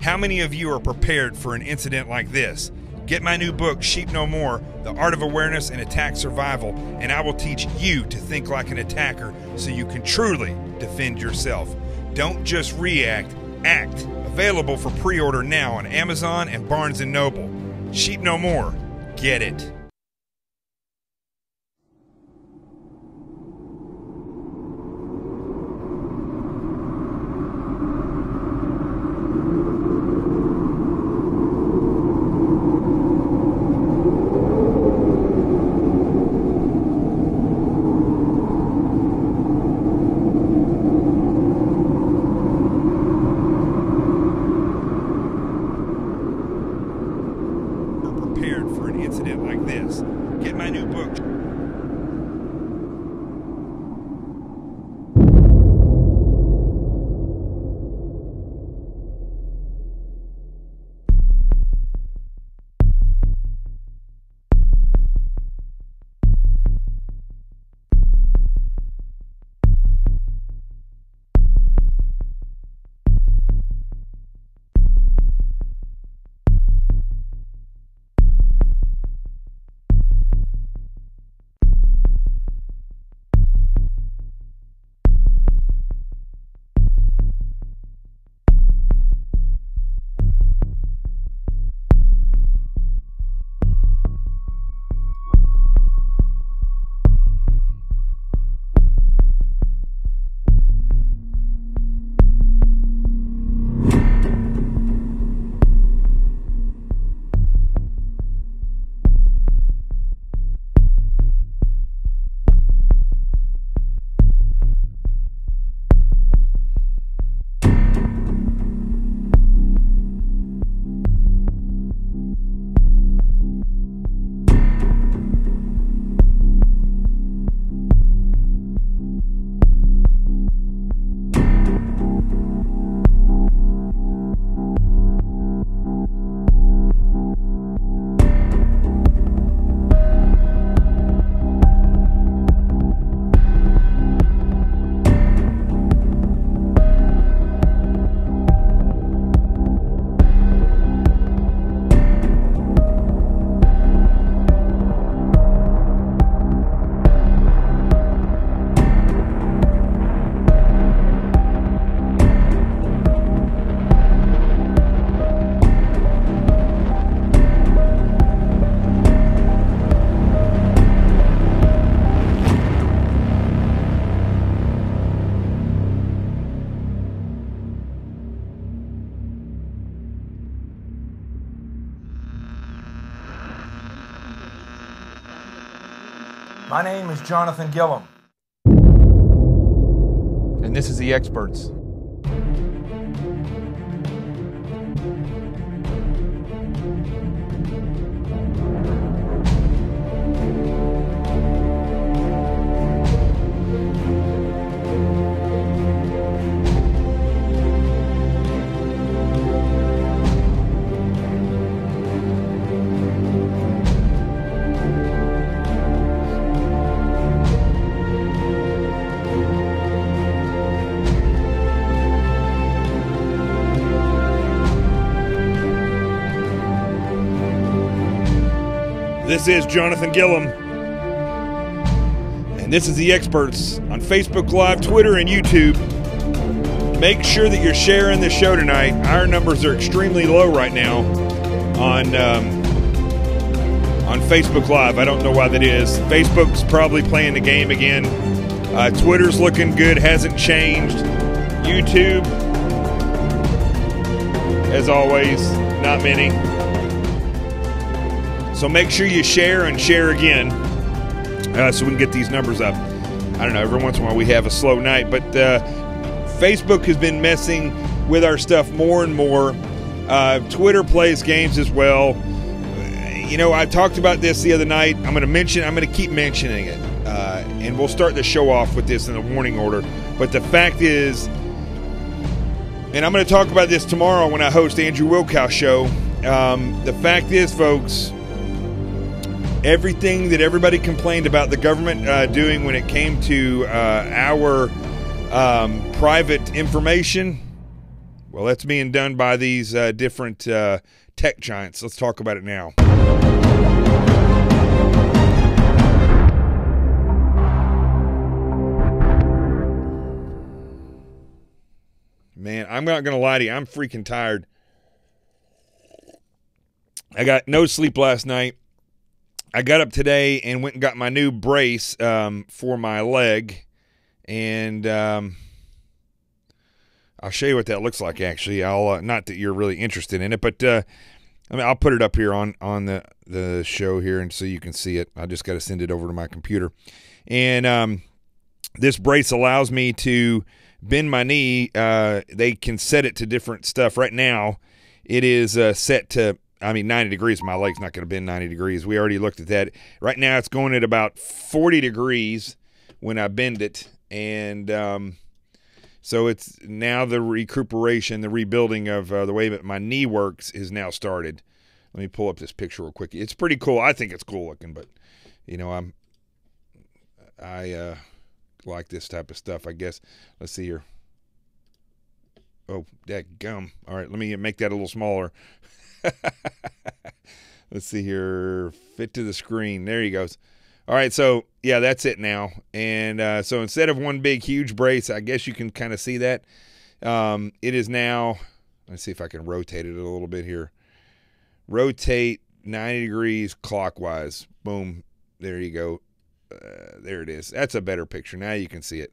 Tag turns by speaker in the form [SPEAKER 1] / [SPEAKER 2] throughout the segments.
[SPEAKER 1] How many of you are prepared for an incident like this? Get my new book, Sheep No More, The Art of Awareness and Attack Survival, and I will teach you to think like an attacker so you can truly defend yourself. Don't just react, act. Available for pre-order now on Amazon and Barnes & Noble. Sheep No More. Get it. Prepared for an incident like this. Get my new book.
[SPEAKER 2] My name is Jonathan Gillum. And this is The Experts.
[SPEAKER 1] This is Jonathan Gillum, and this is The Experts on Facebook Live, Twitter, and YouTube. Make sure that you're sharing the show tonight. Our numbers are extremely low right now on Facebook Live. I don't know why that is. Facebook's probably playing the game again. Twitter's looking good, hasn't changed. YouTube, as always, not many. So make sure you share and share again so we can get these numbers up. I don't know, every once in a while we have a slow night, but Facebook has been messing with our stuff more and more. Twitter plays games as well. You know, I talked about this the other night. I'm going to keep mentioning it. And we'll start the show off with this in the warning order. But the fact is, and I'm going to talk about this tomorrow when I host Andrew Wilkow's show. The fact is, folks, everything that everybody complained about the government doing when it came to our private information, Well, that's being done by these different tech giants. Let's talk about it now. Man, I'm not going to lie to you. I'm freaking tired. I got no sleep last night. I got up today and went and got my new brace for my leg. And I'll show you what that looks like, actually. I'll not that you're really interested in it, but I'll put it up here on the show here and so you can see it. I just got to send it over to my computer. And this brace allows me to bend my knee. They can set it to different stuff. Right now, it is set to 90 degrees. My leg's not going to bend 90 degrees. We already looked at that. Right now, it's going at about 40 degrees when I bend it. And so it's now the recuperation, the rebuilding of the way that my knee works is now started. Let me pull up this picture real quick. It's pretty cool. I think it's cool looking, but, I like this type of stuff, I guess. Let's see here. Oh, that gum. All right, let me make that a little smaller. Let's see here. Fit to the screen. There he goes. All right, so, yeah, that's it now. And so instead of one big, huge brace, I guess you can kind of see that. It is now, let's see if I can rotate it a little bit here. Rotate 90 degrees clockwise. Boom. There you go. There it is. That's a better picture. Now you can see it.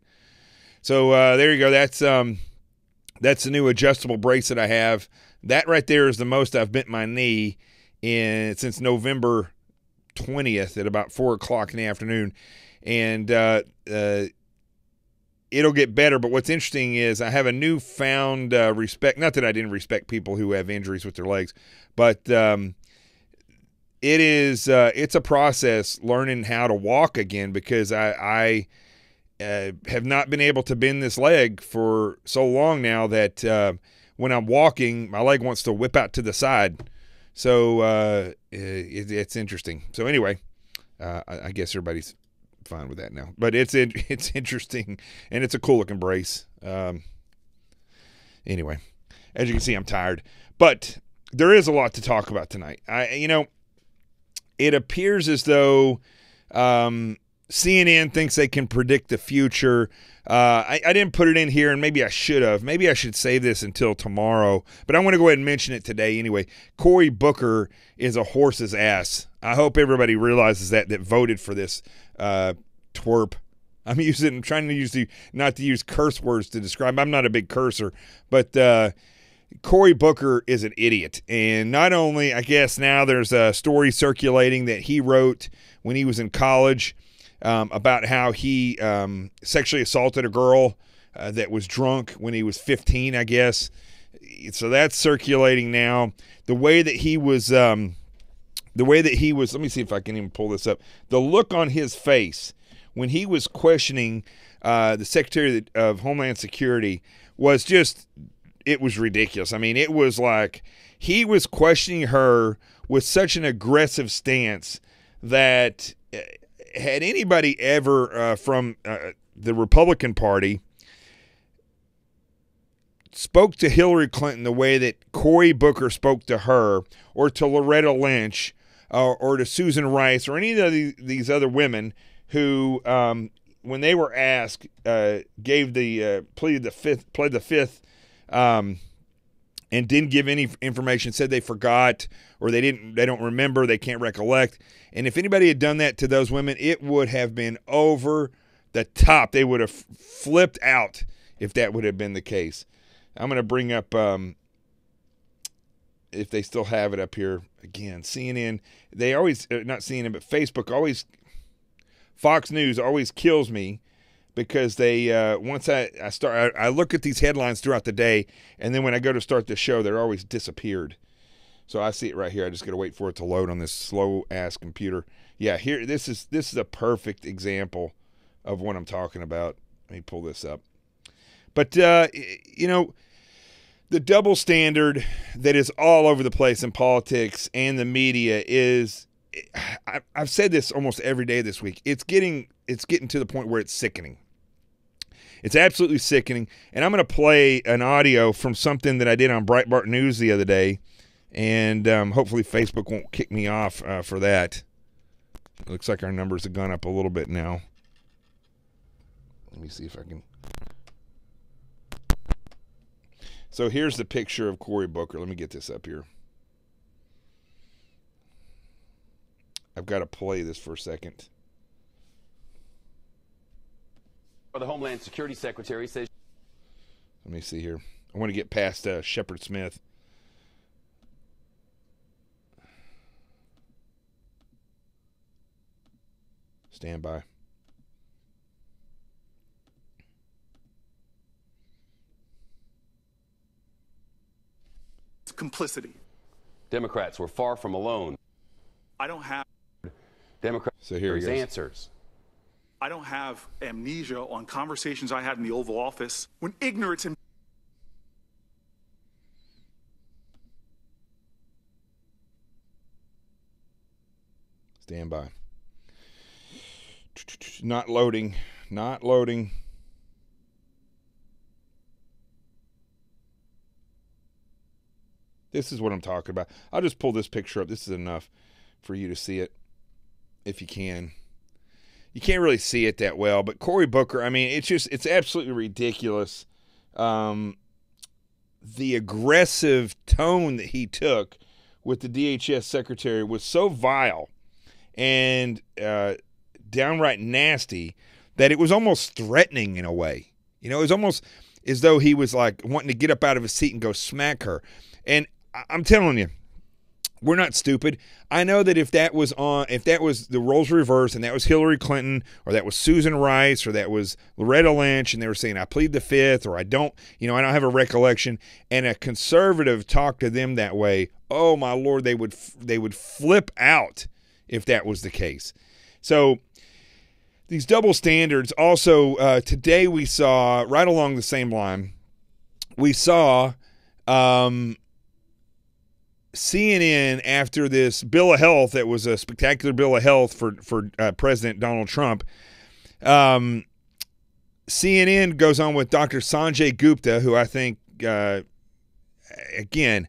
[SPEAKER 1] So there you go. That's the new adjustable brace that I have. That right there is the most I've bent my knee since November 20th at about 4 o'clock in the afternoon. And it'll get better. But what's interesting is I have a newfound respect. Not that I didn't respect people who have injuries with their legs, but it's a process learning how to walk again, because I have not been able to bend this leg for so long now that when I'm walking, my leg wants to whip out to the side. So it's interesting. So anyway, I guess everybody's fine with that now. But it's interesting, and it's a cool looking brace. Anyway, as you can see, I'm tired, but there is a lot to talk about tonight. It appears as though CNN thinks they can predict the future. I didn't put it in here, and maybe I should have. Maybe I should save this until tomorrow, but I want to go ahead and mention it today anyway. Cory Booker is a horse's ass. I hope everybody realizes that voted for this twerp. I'm trying to not to use curse words to describe. I'm not a big cursor, but Cory Booker is an idiot. And not only, I guess now there's a story circulating that he wrote when he was in college about how he sexually assaulted a girl that was drunk when he was 15, I guess. So that's circulating now. The way that he was, let me see if I can even pull this up. The look on his face when he was questioning the Secretary of Homeland Security was just, it was ridiculous. I mean, it was like he was questioning her with such an aggressive stance that had anybody ever from the Republican Party spoke to Hillary Clinton the way that Cory Booker spoke to her, or to Loretta Lynch, or to Susan Rice, or any of these other women who, when they were asked, gave the plead the fifth, and didn't give any information, said they forgot, or they don't remember, they can't recollect. And if anybody had done that to those women, it would have been over the top. They would have flipped out if that would have been the case. I'm going to bring up, if they still have it up here again, CNN. They always, not CNN, but Facebook always, Fox News always kills me, because they once I look at these headlines throughout the day, and then when I go to start the show, they're always disappeared. So I see it right here. I just got to wait for it to load on this slow ass computer. Yeah, here, this is a perfect example of what I'm talking about. Let me pull this up. But the double standard that is all over the place in politics and the media is, I've said this almost every day this week. It's getting to the point where it's sickening. It's absolutely sickening. And I'm going to play an audio from something that I did on Breitbart News the other day, and hopefully Facebook won't kick me off for that. It looks like our numbers have gone up a little bit now. Let me see if I can. So here's the picture of Cory Booker. Let me get this up here. I've got to play this for a second.
[SPEAKER 3] The Homeland Security Secretary says.
[SPEAKER 1] Let me see here. I want to get past Shepard Smith. Stand by.
[SPEAKER 4] Complicity.
[SPEAKER 3] Democrats were far from alone.
[SPEAKER 4] I don't have
[SPEAKER 3] Democrats.
[SPEAKER 1] So here he goes.
[SPEAKER 3] Answers.
[SPEAKER 4] I don't have amnesia on conversations I had in the Oval Office when ignorance and
[SPEAKER 1] Stand by. Not loading. Not loading. This is what I'm talking about. I'll just pull this picture up. This is enough for you to see it if you can. You can't really see it that well, but Cory Booker, I mean, it's absolutely ridiculous. The aggressive tone that he took with the DHS secretary was so vile and downright nasty that it was almost threatening in a way. You know, it was almost as though he was like wanting to get up out of his seat and go smack her. And I'm telling you, we're not stupid. I know that if that was the roles reversed and that was Hillary Clinton or that was Susan Rice or that was Loretta Lynch and they were saying, I plead the fifth or I don't have a recollection, and a conservative talked to them that way, oh my Lord, they would flip out if that was the case. So these double standards also, today we saw, right along the same line, we saw CNN, after this bill of health that was a spectacular bill of health for President Donald Trump, CNN goes on with Dr. Sanjay Gupta, who I think, again,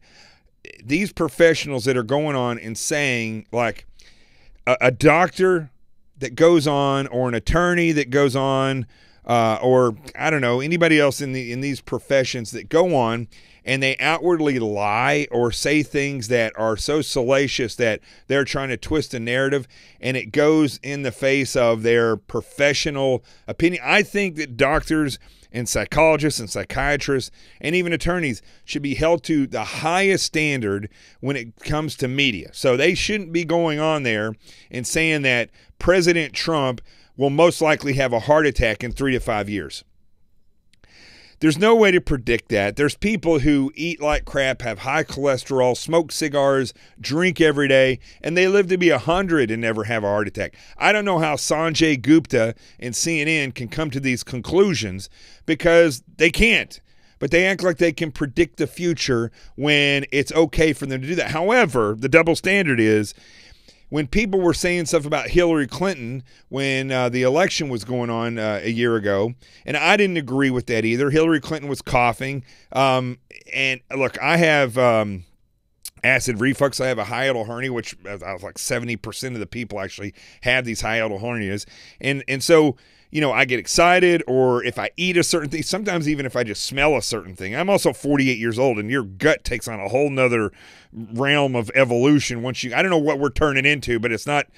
[SPEAKER 1] these professionals that are going on and saying, like, a doctor that goes on or an attorney that goes on or, I don't know, anybody else in these professions that go on and they outwardly lie or say things that are so salacious that they're trying to twist a narrative, and it goes in the face of their professional opinion. I think that doctors and psychologists and psychiatrists and even attorneys should be held to the highest standard when it comes to media. So they shouldn't be going on there and saying that President Trump will most likely have a heart attack in 3 to 5 years. There's no way to predict that. There's people who eat like crap, have high cholesterol, smoke cigars, drink every day, and they live to be 100 and never have a heart attack. I don't know how Sanjay Gupta and CNN can come to these conclusions, because they can't. But they act like they can predict the future when it's okay for them to do that. However, the double standard is, when people were saying stuff about Hillary Clinton when the election was going on a year ago, and I didn't agree with that either. Hillary Clinton was coughing. And look, I have acid reflux. I have a hiatal hernia, which like 70% of the people actually have these hiatal hernias. And so, you know, I get excited, or if I eat a certain thing, sometimes even if I just smell a certain thing. I'm also 48 years old, and your gut takes on a whole nother realm of evolution once I don't know what we're turning into, but it's not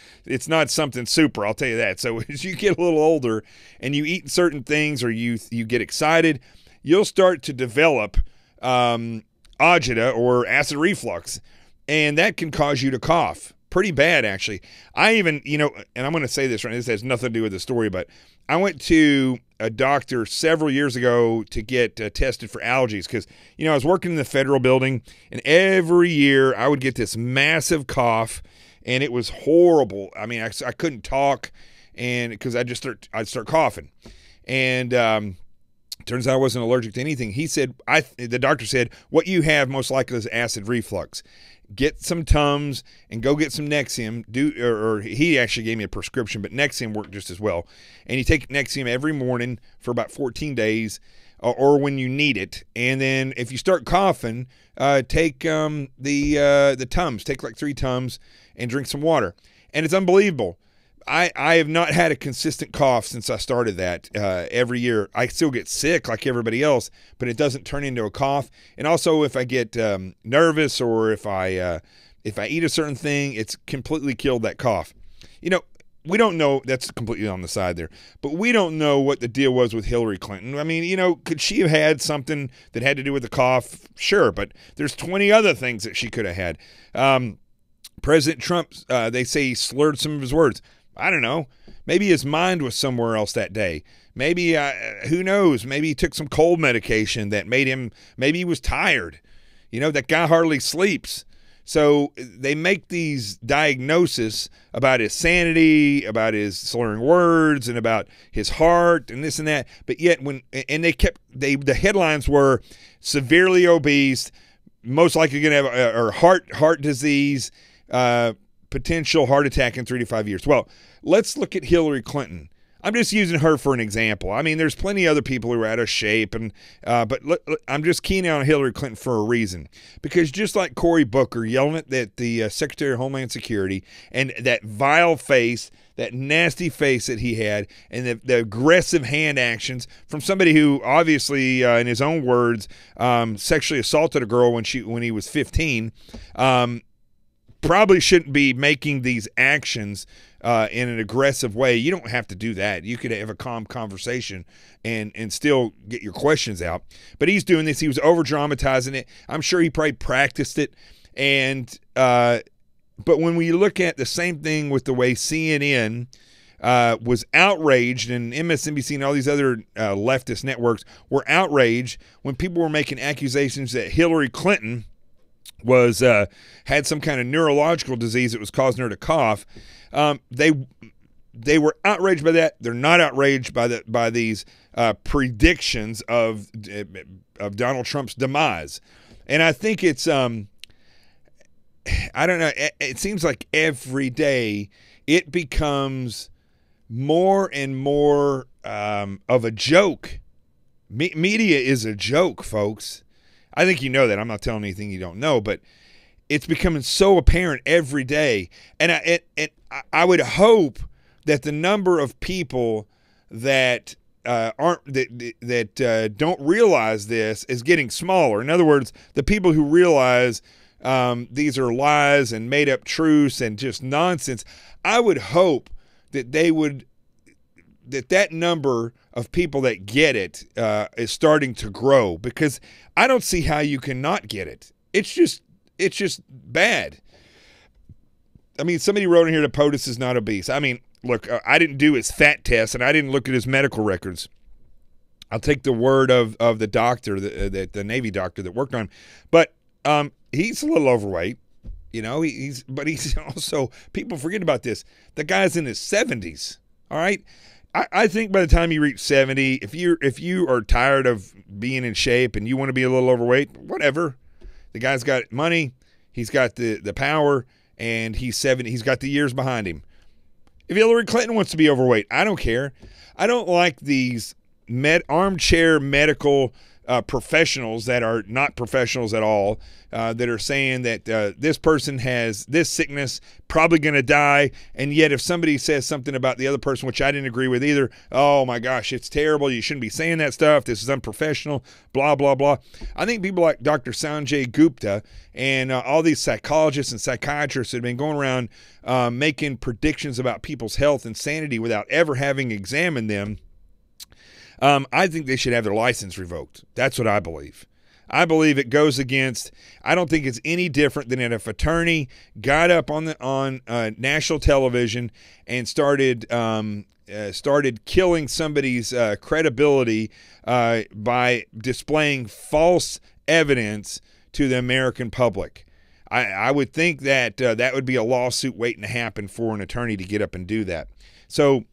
[SPEAKER 1] something super, I'll tell you that. So as you get a little older and you eat certain things, or you get excited, you'll start to develop agita or acid reflux, and that can cause you to cough pretty bad, actually. I even, and I'm going to say this right now, this has nothing to do with the story, but I went to a doctor several years ago to get tested for allergies, because, I was working in the federal building, and every year I would get this massive cough, and it was horrible. I mean, I couldn't talk, and because I'd start coughing. And Turns out I wasn't allergic to anything. He said, the doctor said, what you have most likely is acid reflux. Get some Tums and go get some Nexium. Or he actually gave me a prescription, but Nexium worked just as well. And you take Nexium every morning for about 14 days or when you need it. And then if you start coughing, take the Tums. Take like 3 Tums and drink some water. And it's unbelievable. I have not had a consistent cough since I started that every year. I still get sick like everybody else, but it doesn't turn into a cough. And also if I get nervous or if I eat a certain thing, it's completely killed that cough. You know, we don't know. That's completely on the side there. But we don't know what the deal was with Hillary Clinton. I mean, you know, could she have had something that had to do with the cough? Sure, but there's 20 other things that she could have had. President Trump, they say he slurred some of his words. I don't know. Maybe his mind was somewhere else that day. Maybe, who knows? Maybe he took some cold medication that made him, maybe he was tired. You know, that guy hardly sleeps. So they make these diagnoses about his sanity, about his slurring words, and about his heart, and this and that. But yet, the headlines were severely obese, most likely going to have heart disease, potential heart attack in 3 to 5 years. Well, let's look at Hillary Clinton. I'm just using her for an example. I mean, there's plenty of other people who are out of shape, but I'm just keying on Hillary Clinton for a reason. Because just like Cory Booker yelling at the Secretary of Homeland Security and that vile face, that nasty face that he had, and the aggressive hand actions from somebody who obviously, in his own words, sexually assaulted a girl when he was 15, probably shouldn't be making these actions in an aggressive way. You don't have to do that. You could have a calm conversation and still get your questions out. But he's doing this. He was over-dramatizing it. I'm sure he probably practiced it. And but when we look at the same thing with the way CNN was outraged, and MSNBC and all these other leftist networks were outraged when people were making accusations that Hillary Clinton was had some kind of neurological disease that was causing her to cough. They were outraged by that. They're not outraged by these predictions of Donald Trump's demise. And I think it's I don't know. It seems like every day it becomes more and more of a joke. Media is a joke, folks. I think you know that. I'm not telling anything you don't know, but it's becoming so apparent every day. And I would hope that the number of people that don't realize this is getting smaller. In other words, the people who realize these are lies and made up truths and just nonsense, I would hope that that number of people that get it is starting to grow, because I don't see how you can not get it. It's just bad. I mean, somebody wrote in here that POTUS is not obese. I mean, look, I didn't do his fat test and I didn't look at his medical records. I'll take the word of the doctor, the Navy doctor that worked on him. But he's a little overweight. You know, he's also, people forget about this. The guy's in his 70s. All right. I think by the time you reach 70, if you are tired of being in shape and you want to be a little overweight, whatever. The guy's got money, he's got the power, and he's 70. He's got the years behind him. If Hillary Clinton wants to be overweight, I don't care. I don't like these armchair medical professionals that are not professionals at all, that are saying that this person has this sickness, probably going to die, and yet if somebody says something about the other person, which I didn't agree with either, oh my gosh, it's terrible, you shouldn't be saying that stuff, this is unprofessional, blah, blah, blah. I think people like Dr. Sanjay Gupta and all these psychologists and psychiatrists that have been going around making predictions about people's health and sanity without ever having examined them, I think they should have their license revoked. That's what I believe. I believe it goes against. I don't think it's any different than if an attorney got up on national television and started killing somebody's credibility by displaying false evidence to the American public. I would think that that would be a lawsuit waiting to happen for an attorney to get up and do that. So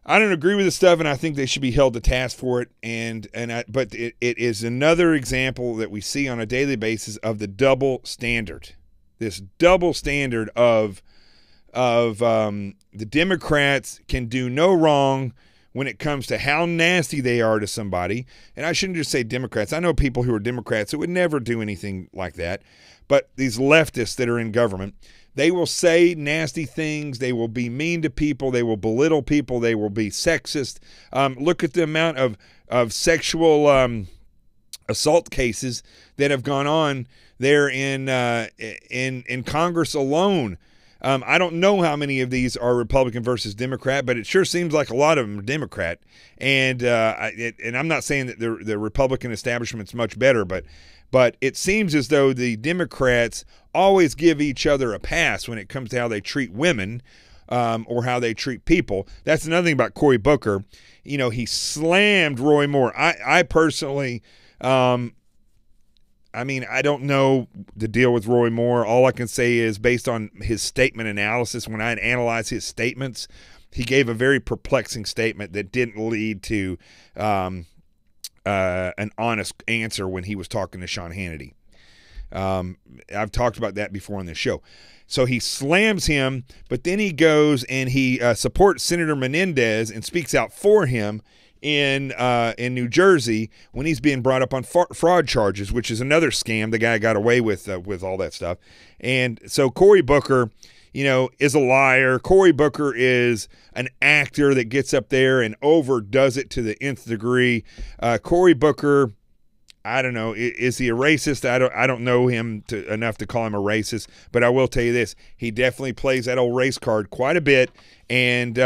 [SPEAKER 1] I don't agree with this stuff, and I think they should be held to task for it. But it is another example that we see on a daily basis of the double standard. This double standard of the Democrats can do no wrong when it comes to how nasty they are to somebody. And I shouldn't just say Democrats. I know people who are Democrats who would never do anything like that. But these leftists that are in government, they will say nasty things. They will be mean to people. They will belittle people. They will be sexist. Look at the amount of sexual assault cases that have gone on there in Congress alone. I don't know how many of these are Republican versus Democrat, but it sure seems like a lot of them are Democrat. And I'm not saying that the Republican establishment's much better, but it seems as though the Democrats always give each other a pass when it comes to how they treat women or how they treat people. That's another thing about Cory Booker. You know, he slammed Roy Moore. I personally, I don't know the deal with Roy Moore. All I can say is based on his statement analysis, when I analyze his statements, he gave a very perplexing statement that didn't lead to an honest answer when he was talking to Sean Hannity. I've talked about that before on this show. So he slams him, but then he goes and he supports Senator Menendez and speaks out for him in New Jersey when he's being brought up on fraud charges, which is another scam. The guy got away with all that stuff. And so Cory Booker, you know, is a liar. Cory Booker is an actor that gets up there and overdoes it to the nth degree. Cory Booker, I don't know, is he a racist? I don't know him enough to call him a racist, but I will tell you this: he definitely plays that old race card quite a bit. And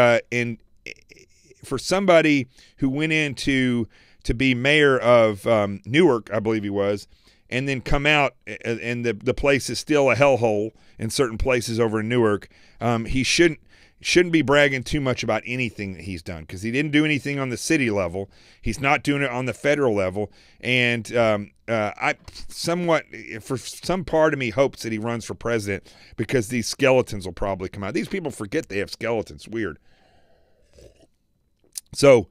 [SPEAKER 1] for somebody who went in to be mayor of Newark, I believe he was, and then come out and the place is still a hellhole in certain places over in Newark, he shouldn't be bragging too much about anything that he's done, because he didn't do anything on the city level. He's not doing it on the federal level. And I somewhat, for some part of me, hopes that he runs for president, because these skeletons will probably come out. These people forget they have skeletons. Weird. So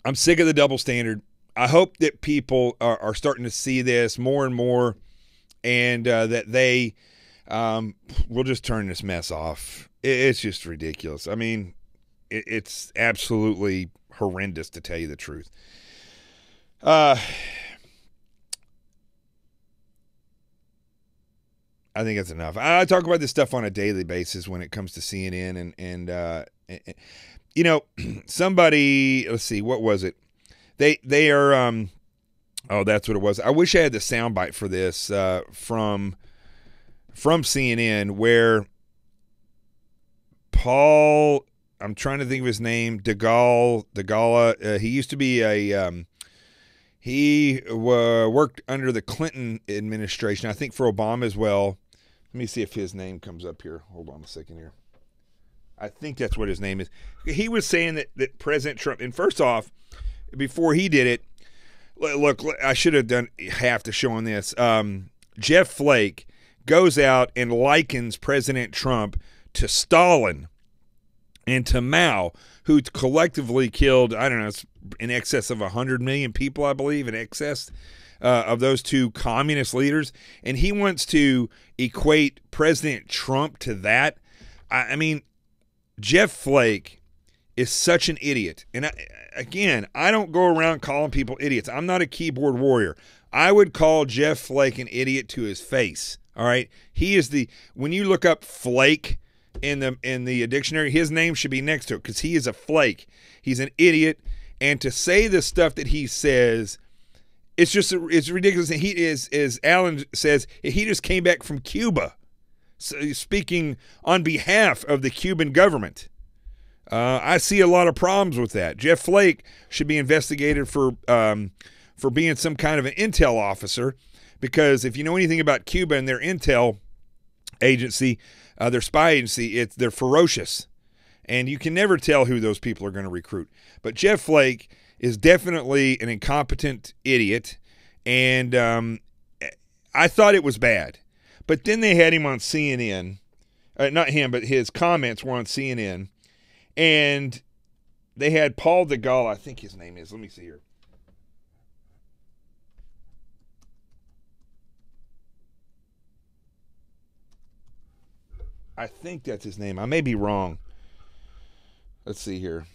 [SPEAKER 1] I'm sick of the double standard. I hope that people are starting to see this more and more, and that they will just turn this mess off. It's just ridiculous. I mean, it's absolutely horrendous, to tell you the truth. I think that's enough. I talk about this stuff on a daily basis when it comes to CNN and you know, somebody, let's see, what was it? They are, oh, that's what it was. I wish I had the soundbite for this from CNN, where Paul, I'm trying to think of his name, DeGala, he used to be he worked under the Clinton administration, I think for Obama as well. Let me see if his name comes up here. Hold on a second here. I think that's what his name is. He was saying that President Trump, and first off, before he did it, look, I should have done half the show on this. Jeff Flake goes out and likens President Trump to Stalin and to Mao, who collectively killed, I don't know, in excess of 100 million people, I believe, in excess of those two communist leaders. And he wants to equate President Trump to that. I mean, Jeff Flake is such an idiot. And I don't go around calling people idiots. I'm not a keyboard warrior. I would call Jeff Flake an idiot to his face. All right. He is when you look up Flake in the dictionary, his name should be next to it, because he is a flake. He's an idiot. And to say the stuff that he says, it's ridiculous. And he is, as Alan says, he just came back from Cuba, speaking on behalf of the Cuban government. I see a lot of problems with that. Jeff Flake should be investigated for being some kind of an intel officer, because if you know anything about Cuba and their intel agency, their spy agency, they're ferocious, and you can never tell who those people are going to recruit. But Jeff Flake is definitely an incompetent idiot, and I thought it was bad. But then they had him on CNN. Not him, but his comments were on CNN. And they had Paul Begala, I think his name is. Let me see here. I think that's his name. I may be wrong. Let's see here.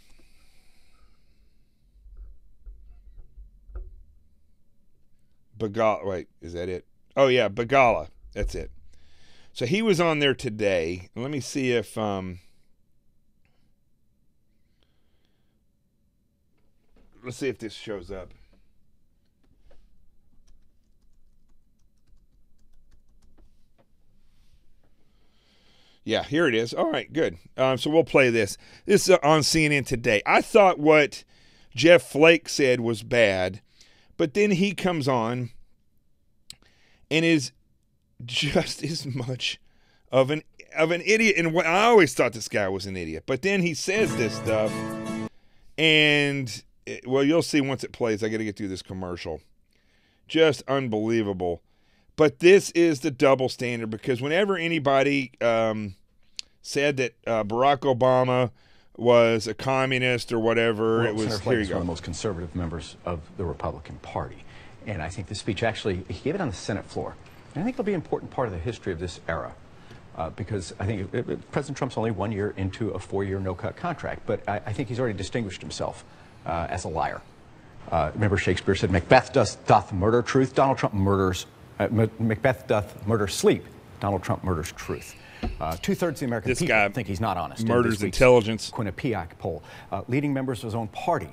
[SPEAKER 1] Begala. Wait, is that it? Oh, yeah, Begala. That's it. So he was on there today. Let me see if... let's see if this shows up. Yeah, here it is. All right, good. So we'll play this. This is on CNN today. I thought what Jeff Flake said was bad, but then he comes on and is just as much of an idiot. And I always thought this guy was an idiot, but then he says this stuff, and well, you'll see once it plays. I got to get through this commercial. Just unbelievable. But this is the double standard, because whenever anybody said that Barack Obama was a communist or whatever,
[SPEAKER 5] well,
[SPEAKER 1] it was,
[SPEAKER 5] Senator
[SPEAKER 1] here
[SPEAKER 5] Flake
[SPEAKER 1] you
[SPEAKER 5] is
[SPEAKER 1] go.
[SPEAKER 5] One of the most conservative members of the Republican Party. And I think the speech actually, he gave it on the Senate floor. And I think it'll be an important part of the history of this era. Because I think President Trump's only 1 year into a 4-year no-cut contract. But I think he's already distinguished himself as a liar. Remember Shakespeare said, Macbeth doth murder truth, Donald Trump murders... Macbeth doth murder sleep. Donald Trump murders truth. 2/3 of the American people think he's not honest.
[SPEAKER 1] Murders intelligence.
[SPEAKER 5] Quinnipiac poll. Leading members of his own party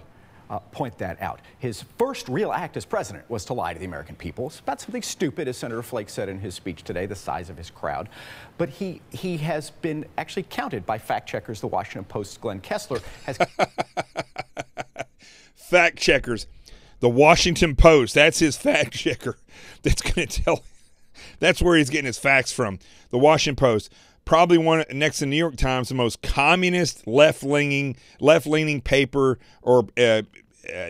[SPEAKER 5] point that out. His first real act as president was to lie to the American people. It's about something stupid, as Senator Flake said in his speech today, the size of his crowd. But he has been actually counted by fact checkers. The Washington Post's Glenn Kessler has...
[SPEAKER 1] Fact checkers. The Washington Post, that's his fact checker. That's going to tell. That's where he's getting his facts from. The Washington Post, probably one next to New York Times, the most communist, left-leaning paper or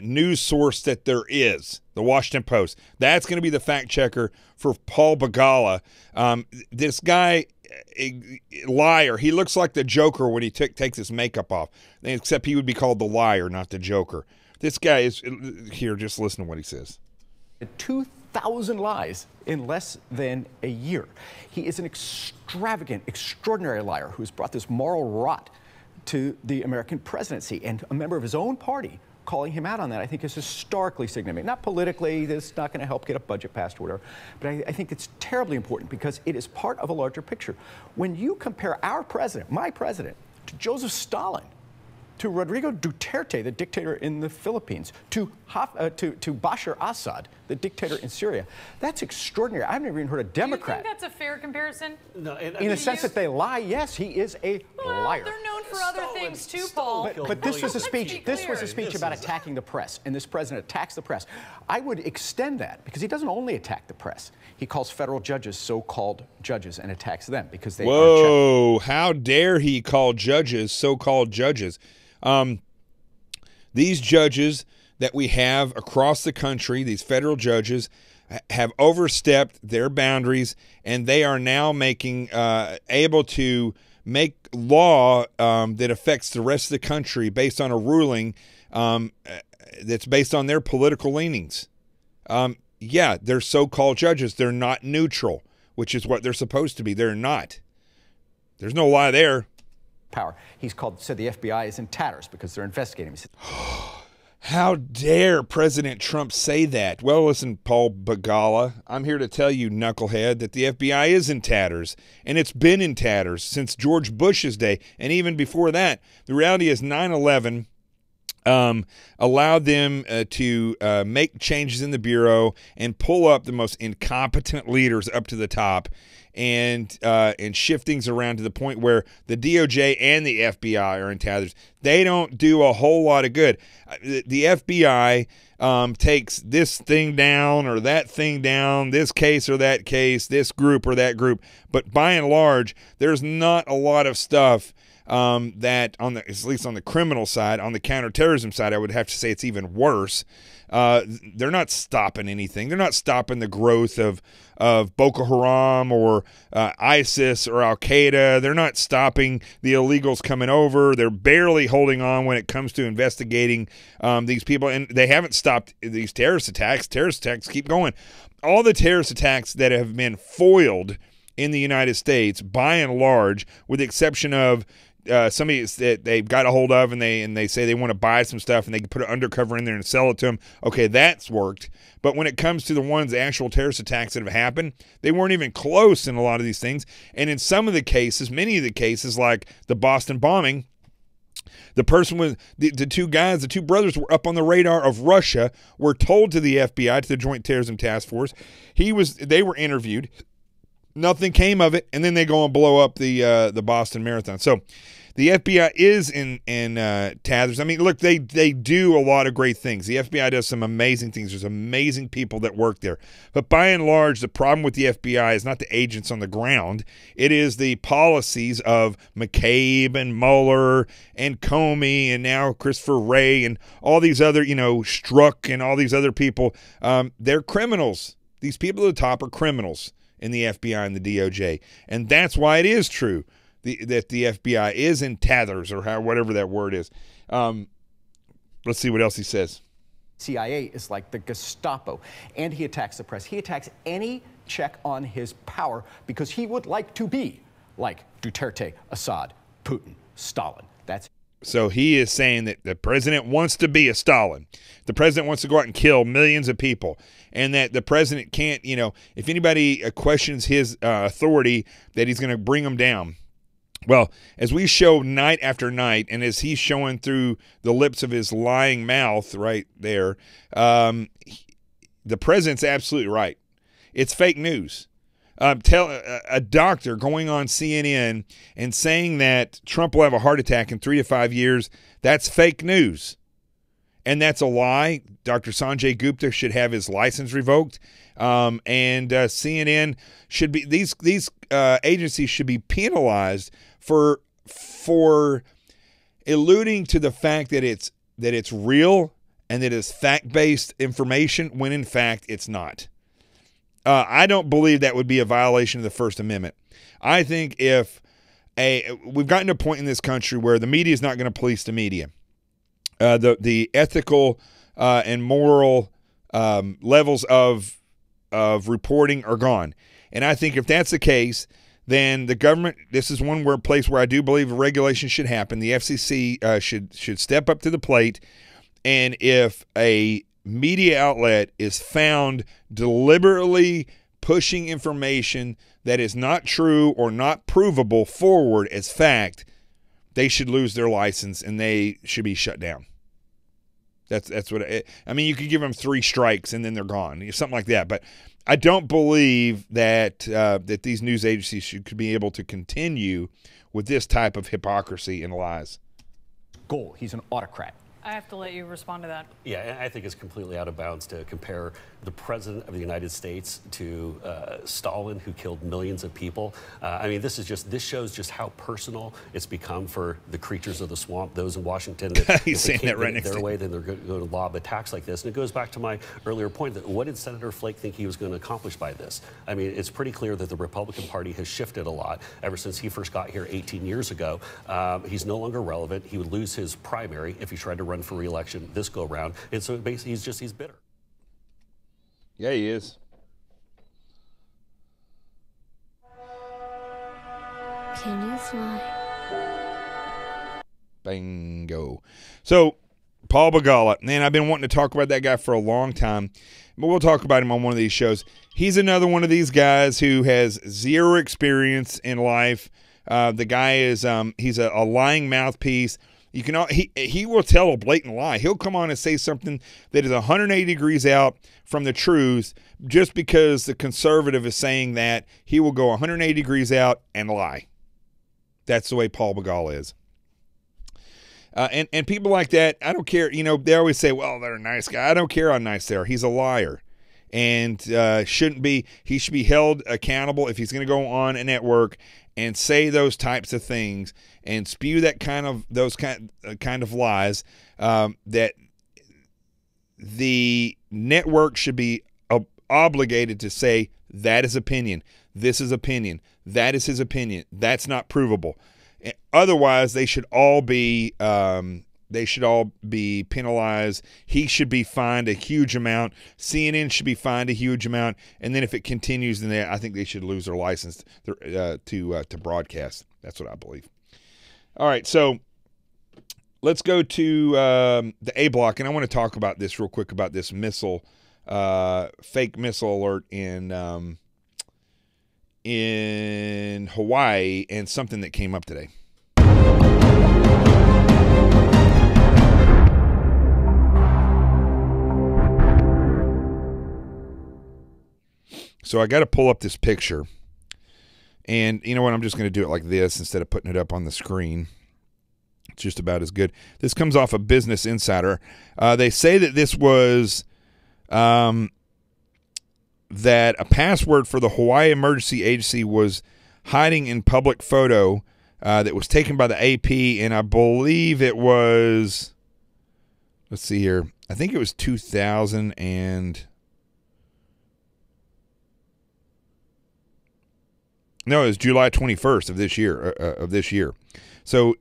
[SPEAKER 1] news source that there is. The Washington Post. That's going to be the fact checker for Paul Begala. This guy, a liar. He looks like the Joker when he takes his makeup off. Except he would be called the liar, not the Joker. This guy is here. Just listen to what he says.
[SPEAKER 5] 2,000 lies in less than a year. He is an extravagant, extraordinary liar who's brought this moral rot to the American presidency. And a member of his own party calling him out on that, I think, is historically significant. Not politically, this not going to help get a budget passed or whatever, but I think it's terribly important because it is part of a larger picture. When you compare our president, my president, to Joseph Stalin, to Rodrigo Duterte, the dictator in the Philippines, to Bashar Assad, the dictator in Syria. That's extraordinary. I've never even heard a Democrat.
[SPEAKER 6] Do you think that's a fair comparison?
[SPEAKER 5] No, in a sense that they lie, yes, he is a liar.
[SPEAKER 6] They're known for other things too, Paul.
[SPEAKER 5] But this was a speech. This was a speech about attacking the press, and this president attacks the press. I would extend that because he doesn't only attack the press. He calls federal judges so-called judges and attacks them because they.
[SPEAKER 1] Whoa! How dare he call judges so-called judges? These judges that we have across the country, these federal judges, have overstepped their boundaries, and they are now making able to make law that affects the rest of the country based on a ruling that's based on their political leanings. Yeah, they're so-called judges. They're not neutral, which is what they're supposed to be. They're not. There's no lie there.
[SPEAKER 5] Power. He's said the FBI is in tatters because they're investigating him.
[SPEAKER 1] How dare President Trump say that? Well, listen, Paul Begala, I'm here to tell you, knucklehead, that the FBI is in tatters, and it's been in tatters since George Bush's day, and even before that. The reality is 9/11 allowed them to make changes in the Bureau and pull up the most incompetent leaders up to the top, and shift things around to the point where the DOJ and the FBI are in tatters. They don't do a whole lot of good. The FBI takes this thing down or that thing down, this case or that case, this group or that group. But by and large, there's not a lot of stuff that at least on the criminal side, on the counterterrorism side, I would have to say it's even worse. They're not stopping anything. They're not stopping the growth of Boko Haram or ISIS or Al Qaeda. They're not stopping the illegals coming over. They're barely holding on when it comes to investigating these people, and they haven't stopped these terrorist attacks. Terrorist attacks keep going. All the terrorist attacks that have been foiled in the United States, by and large, with the exception of somebody that they've got a hold of, and they say they want to buy some stuff, and they can put an undercover in there and sell it to them. Okay, that's worked. But when it comes to the actual terrorist attacks that have happened, they weren't even close in a lot of these things. And in some of the cases, many of the cases, like the Boston bombing, the person with the two brothers were up on the radar of Russia, were told to the FBI, to the Joint Terrorism Task Force. They were interviewed. Nothing came of it, and then they go and blow up the Boston Marathon. So the FBI is in tatters. I mean, look, they do a lot of great things. The FBI does some amazing things. There's amazing people that work there. But by and large, the problem with the FBI is not the agents on the ground. It is the policies of McCabe and Mueller and Comey and now Christopher Wray and all these other, Strzok and all these other people. They're criminals. These people at the top are criminals in the FBI and the DOJ. And that's why it is true that the FBI is in tatters, or whatever that word is. Let's see what else he says.
[SPEAKER 5] CIA is like the Gestapo, and he attacks the press. He attacks any check on his power because he would like to be like Duterte, Assad, Putin, Stalin.
[SPEAKER 1] So he is saying that the president wants to be a Stalin. The president wants to go out and kill millions of people, and that the president can't, if anybody questions his authority, that he's going to bring them down. Well, as we show night after night, and as he's showing through the lips of his lying mouth right there, the president's absolutely right. It's fake news. Tell a doctor going on CNN and saying that Trump will have a heart attack in 3 to 5 years, that's fake news. And that's a lie. Dr. Sanjay Gupta should have his license revoked. And CNN should be, these agencies should be penalized for alluding to the fact that it's real and that it's fact-based information when in fact it's not. I don't believe that would be a violation of the First Amendment. I think if we've gotten to a point in this country where the media is not going to police the media. The ethical and moral levels of reporting are gone. And I think if that's the case, then the government, this is one place where I do believe a regulation should happen. The FCC should step up to the plate. And if a media outlet is found deliberately pushing information that is not true or not provable forward as fact, they should lose their license and they should be shut down. That's what I mean. You could give them 3 strikes and then they're gone, something like that. But I don't believe that that these news agencies could be able to continue with this type of hypocrisy and lies.
[SPEAKER 5] Goal. He's an autocrat.
[SPEAKER 6] I have to let you respond to that.
[SPEAKER 7] Yeah, I think it's completely out of bounds to compare the president of the United States to Stalin, who killed millions of people. I mean, this shows just how personal it's become for the creatures of the swamp, those in Washington. That
[SPEAKER 1] He's saying that right next to
[SPEAKER 7] their way, then they're going to lob attacks like this. And it goes back to my earlier point that what did Senator Flake think he was going to accomplish by this? I mean, it's pretty clear that the Republican Party has shifted a lot ever since he first got here 18 years ago. He's no longer relevant. He would lose his primary if he tried to run for re-election this go round, and so basically he's bitter.
[SPEAKER 1] Yeah, he is.
[SPEAKER 8] Can you fly?
[SPEAKER 1] Bingo. So Paul Begala, man, I've been wanting to talk about that guy for a long time, but we'll talk about him on one of these shows. He's another one of these guys who has zero experience in life. The guy is he's a lying mouthpiece. You can he will tell a blatant lie. He'll come on and say something that is 180 degrees out from the truth just because the conservative is saying that. He will go 180 degrees out and lie. That's the way Paul Begala is. And people like that, I don't care. They always say, well, they're a nice guy. I don't care how nice they are. He's a liar. And he should be held accountable if he's going to go on a network and say those types of things and spew that kind of lies, that the network should be obligated to say that is opinion, this is opinion, that is his opinion, that's not provable. Otherwise, they should all be penalized. He should be fined a huge amount. CNN should be fined a huge amount. And then if it continues, then I think they should lose their license to broadcast. That's what I believe. All right, so let's go to the A block, and I want to talk about this real quick about this missile, fake missile alert in Hawaii, and something that came up today. So I got to pull up this picture, and you know what? I'm just going to do it like this instead of putting it up on the screen. It's just about as good. This comes off of Business Insider. They say that this was that a password for the Hawaii Emergency Agency was hiding in public photo that was taken by the AP, and I believe it was, let's see here, I think it was 2000 and... No, it was July 21st of this year. So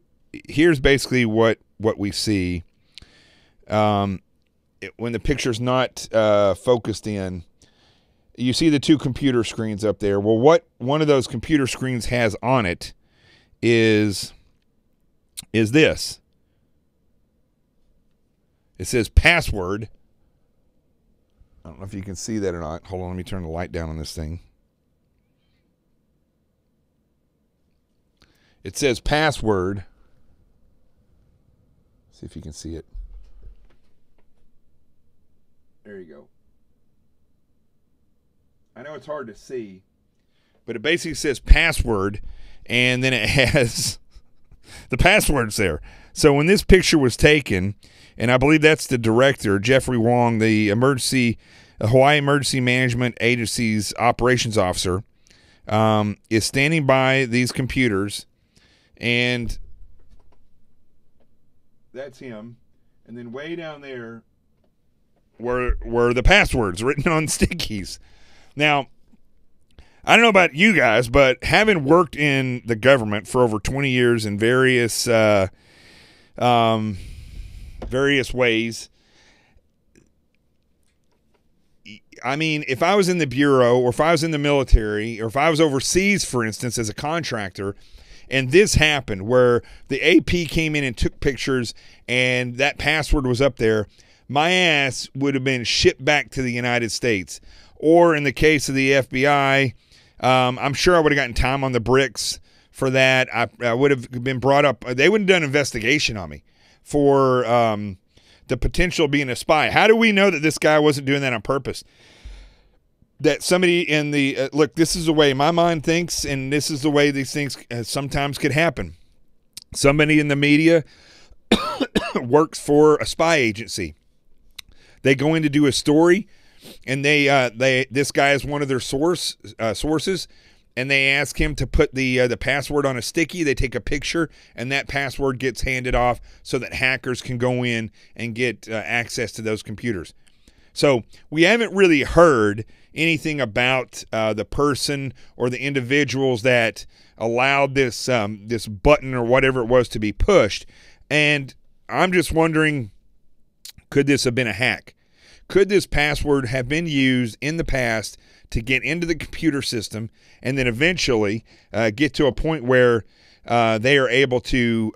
[SPEAKER 1] here's basically what we see. When the picture's not focused in, you see the two computer screens up there. Well, what one of those computer screens has on it is this. It says password. I don't know if you can see that or not. Hold on, let me turn the light down on this thing. It says password. See if you can see it. There you go. I know it's hard to see, but it basically says password, and then it has the passwords there. So when this picture was taken, and I believe that's the director, Jeffrey Wong, the Hawaii Emergency Management Agency's operations officer, is standing by these computers. And that's him. And then way down there were the passwords written on stickies. Now, I don't know about you guys, but having worked in the government for over 20 years in various ways, I mean, if I was in the Bureau, or if I was in the military, or if I was overseas, for instance, as a contractor, and this happened where the AP came in and took pictures and that password was up there, my ass would have been shipped back to the United States. Or in the case of the FBI, I'm sure I would have gotten time on the bricks for that. I would have been brought up. They would have done an investigation on me for the potential of being a spy. How do we know that this guy wasn't doing that on purpose? That somebody in the look, this is the way my mind thinks, and this is the way these things sometimes could happen. Somebody in the media works for a spy agency. They go in to do a story, and this guy is one of their sources, and they ask him to put the password on a sticky. They take a picture, and that password gets handed off so that hackers can go in and get access to those computers. So we haven't really heard anything about the person or the individuals that allowed this this button or whatever it was to be pushed. And I'm just wondering, could this have been a hack? Could this password have been used in the past to get into the computer system and then eventually get to a point where they are able to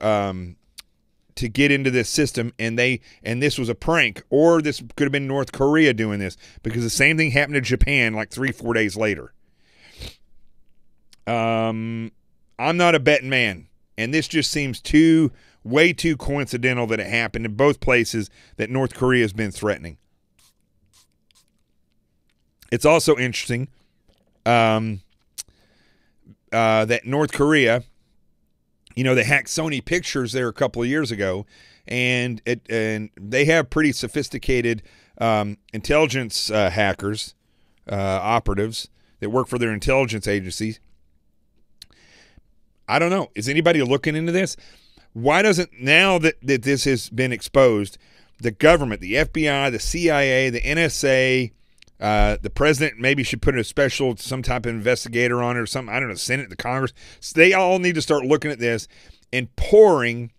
[SPEAKER 1] get into this system, and this was a prank, or this could have been North Korea doing this, because the same thing happened to Japan like 3-4 days later. I'm not a betting man, and this just seems way too coincidental that it happened in both places that North Korea has been threatening. It's also interesting that North Korea, you know, they hacked Sony Pictures there a couple of years ago, and they have pretty sophisticated intelligence hackers, operatives that work for their intelligence agencies. I don't know. Is anybody looking into this? Why doesn't, now that this has been exposed, the government, the FBI, the CIA, the NSA, the president maybe should put a special, some type of investigator on it or something. I don't know, Senate, the Congress. So they all need to start looking at this and poring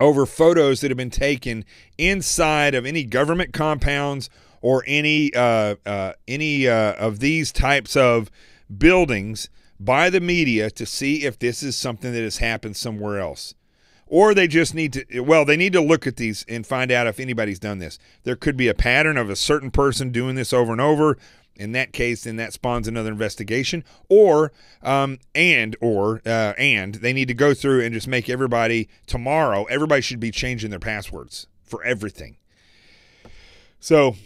[SPEAKER 1] over photos that have been taken inside of any government compounds or any of these types of buildings by the media to see if this is something that has happened somewhere else. Or they just need to, well, they need to look at these and find out if anybody's done this. There could be a pattern of a certain person doing this over and over. In that case, then that spawns another investigation. Or, and they need to go through and just make everybody, tomorrow, everybody should be changing their passwords for everything. So,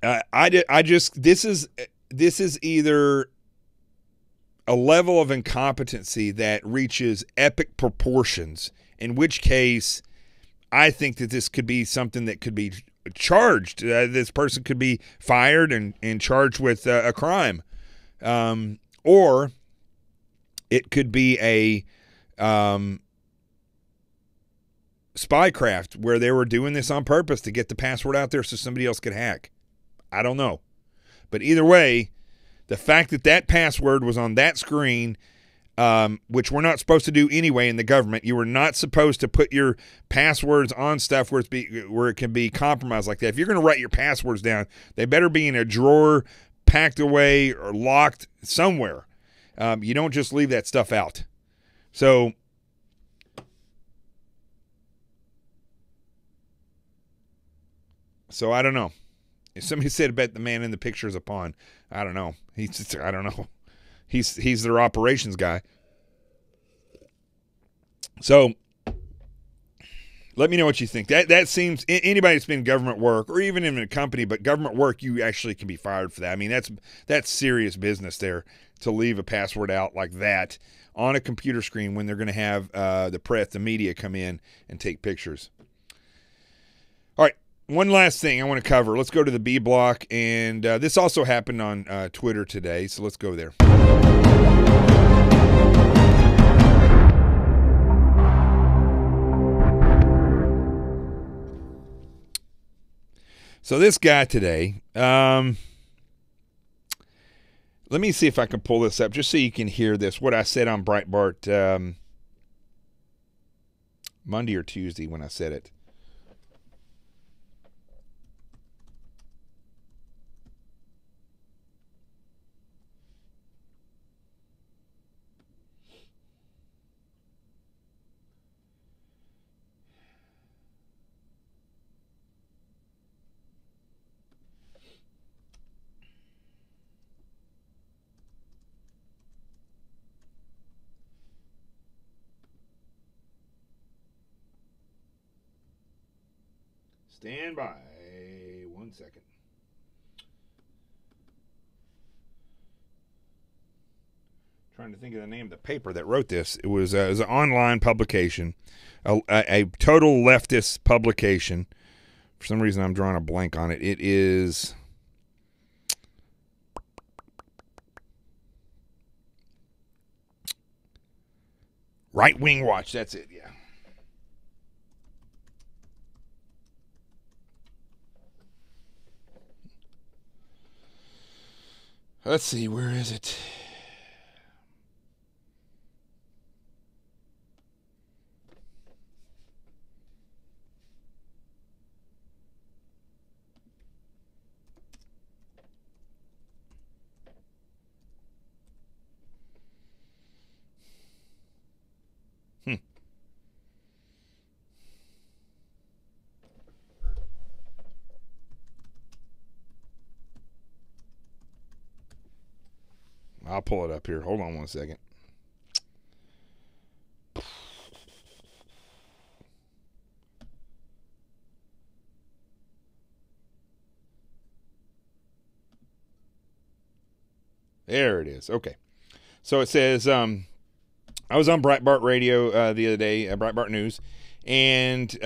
[SPEAKER 1] this is either a level of incompetency that reaches epic proportions, in which case I think that this could be something that could be charged. This person could be fired and charged with a crime. Or it could be a spycraft where they were doing this on purpose to get the password out there so somebody else could hack. I don't know. But either way, the fact that that password was on that screen, which we're not supposed to do anyway in the government, you were not supposed to put your passwords on stuff where it can be compromised like that. If you're going to write your passwords down, they better be in a drawer, packed away, or locked somewhere. You don't just leave that stuff out. So I don't know. If somebody said, "Bet the man in the picture is a pawn," I don't know. I don't know. He's their operations guy. So let me know what you think. That seems, anybody that's been in government work or even in a company, but government work, you actually can be fired for that. I mean, that's serious business there, to leave a password out like that on a computer screen when they're going to have the press, the media come in and take pictures. All right. One last thing I want to cover. Let's go to the B block, and this also happened on Twitter today, so let's go there. So this guy today, let me see if I can pull this up just so you can hear this, what I said on Breitbart Monday or Tuesday when I said it. Stand by 1 second. Trying to think of the name of the paper that wrote this. It was an online publication, a total leftist publication. For some reason, I'm drawing a blank on it. It is Right Wing Watch. That's it, yeah. Let's see, where is it? I'll pull it up here. Hold on 1 second. There it is. Okay. So it says, I was on Breitbart Radio the other day, Breitbart News, and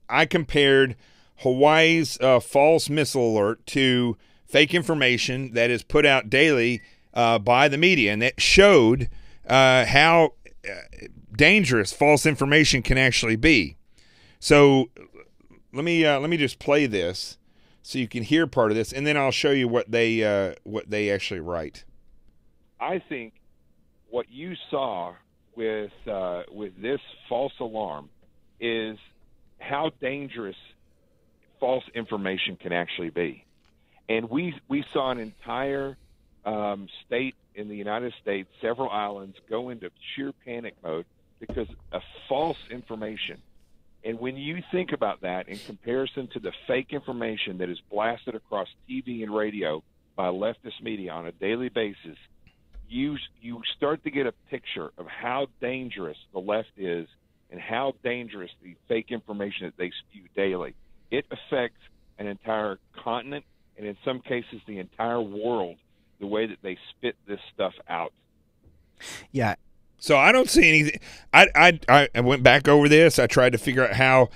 [SPEAKER 1] I compared Hawaii's false missile alert to fake information that is put out daily by the media, and that showed how dangerous false information can actually be. So let me just play this so you can hear part of this, and then I'll show you what they actually write.
[SPEAKER 9] I think what you saw with this false alarm is how dangerous false information can actually be. And we saw an entire state in the United States, several islands, go into sheer panic mode because of false information. And when you think about that in comparison to the fake information that is blasted across TV and radio by leftist media on a daily basis, you start to get a picture of how dangerous the left is and how dangerous the fake information that they spew daily. It affects an entire continent, and in some cases the entire world, the way that they spit this stuff out.
[SPEAKER 5] Yeah.
[SPEAKER 1] So I don't see anything. I went back over this. I tried to figure out how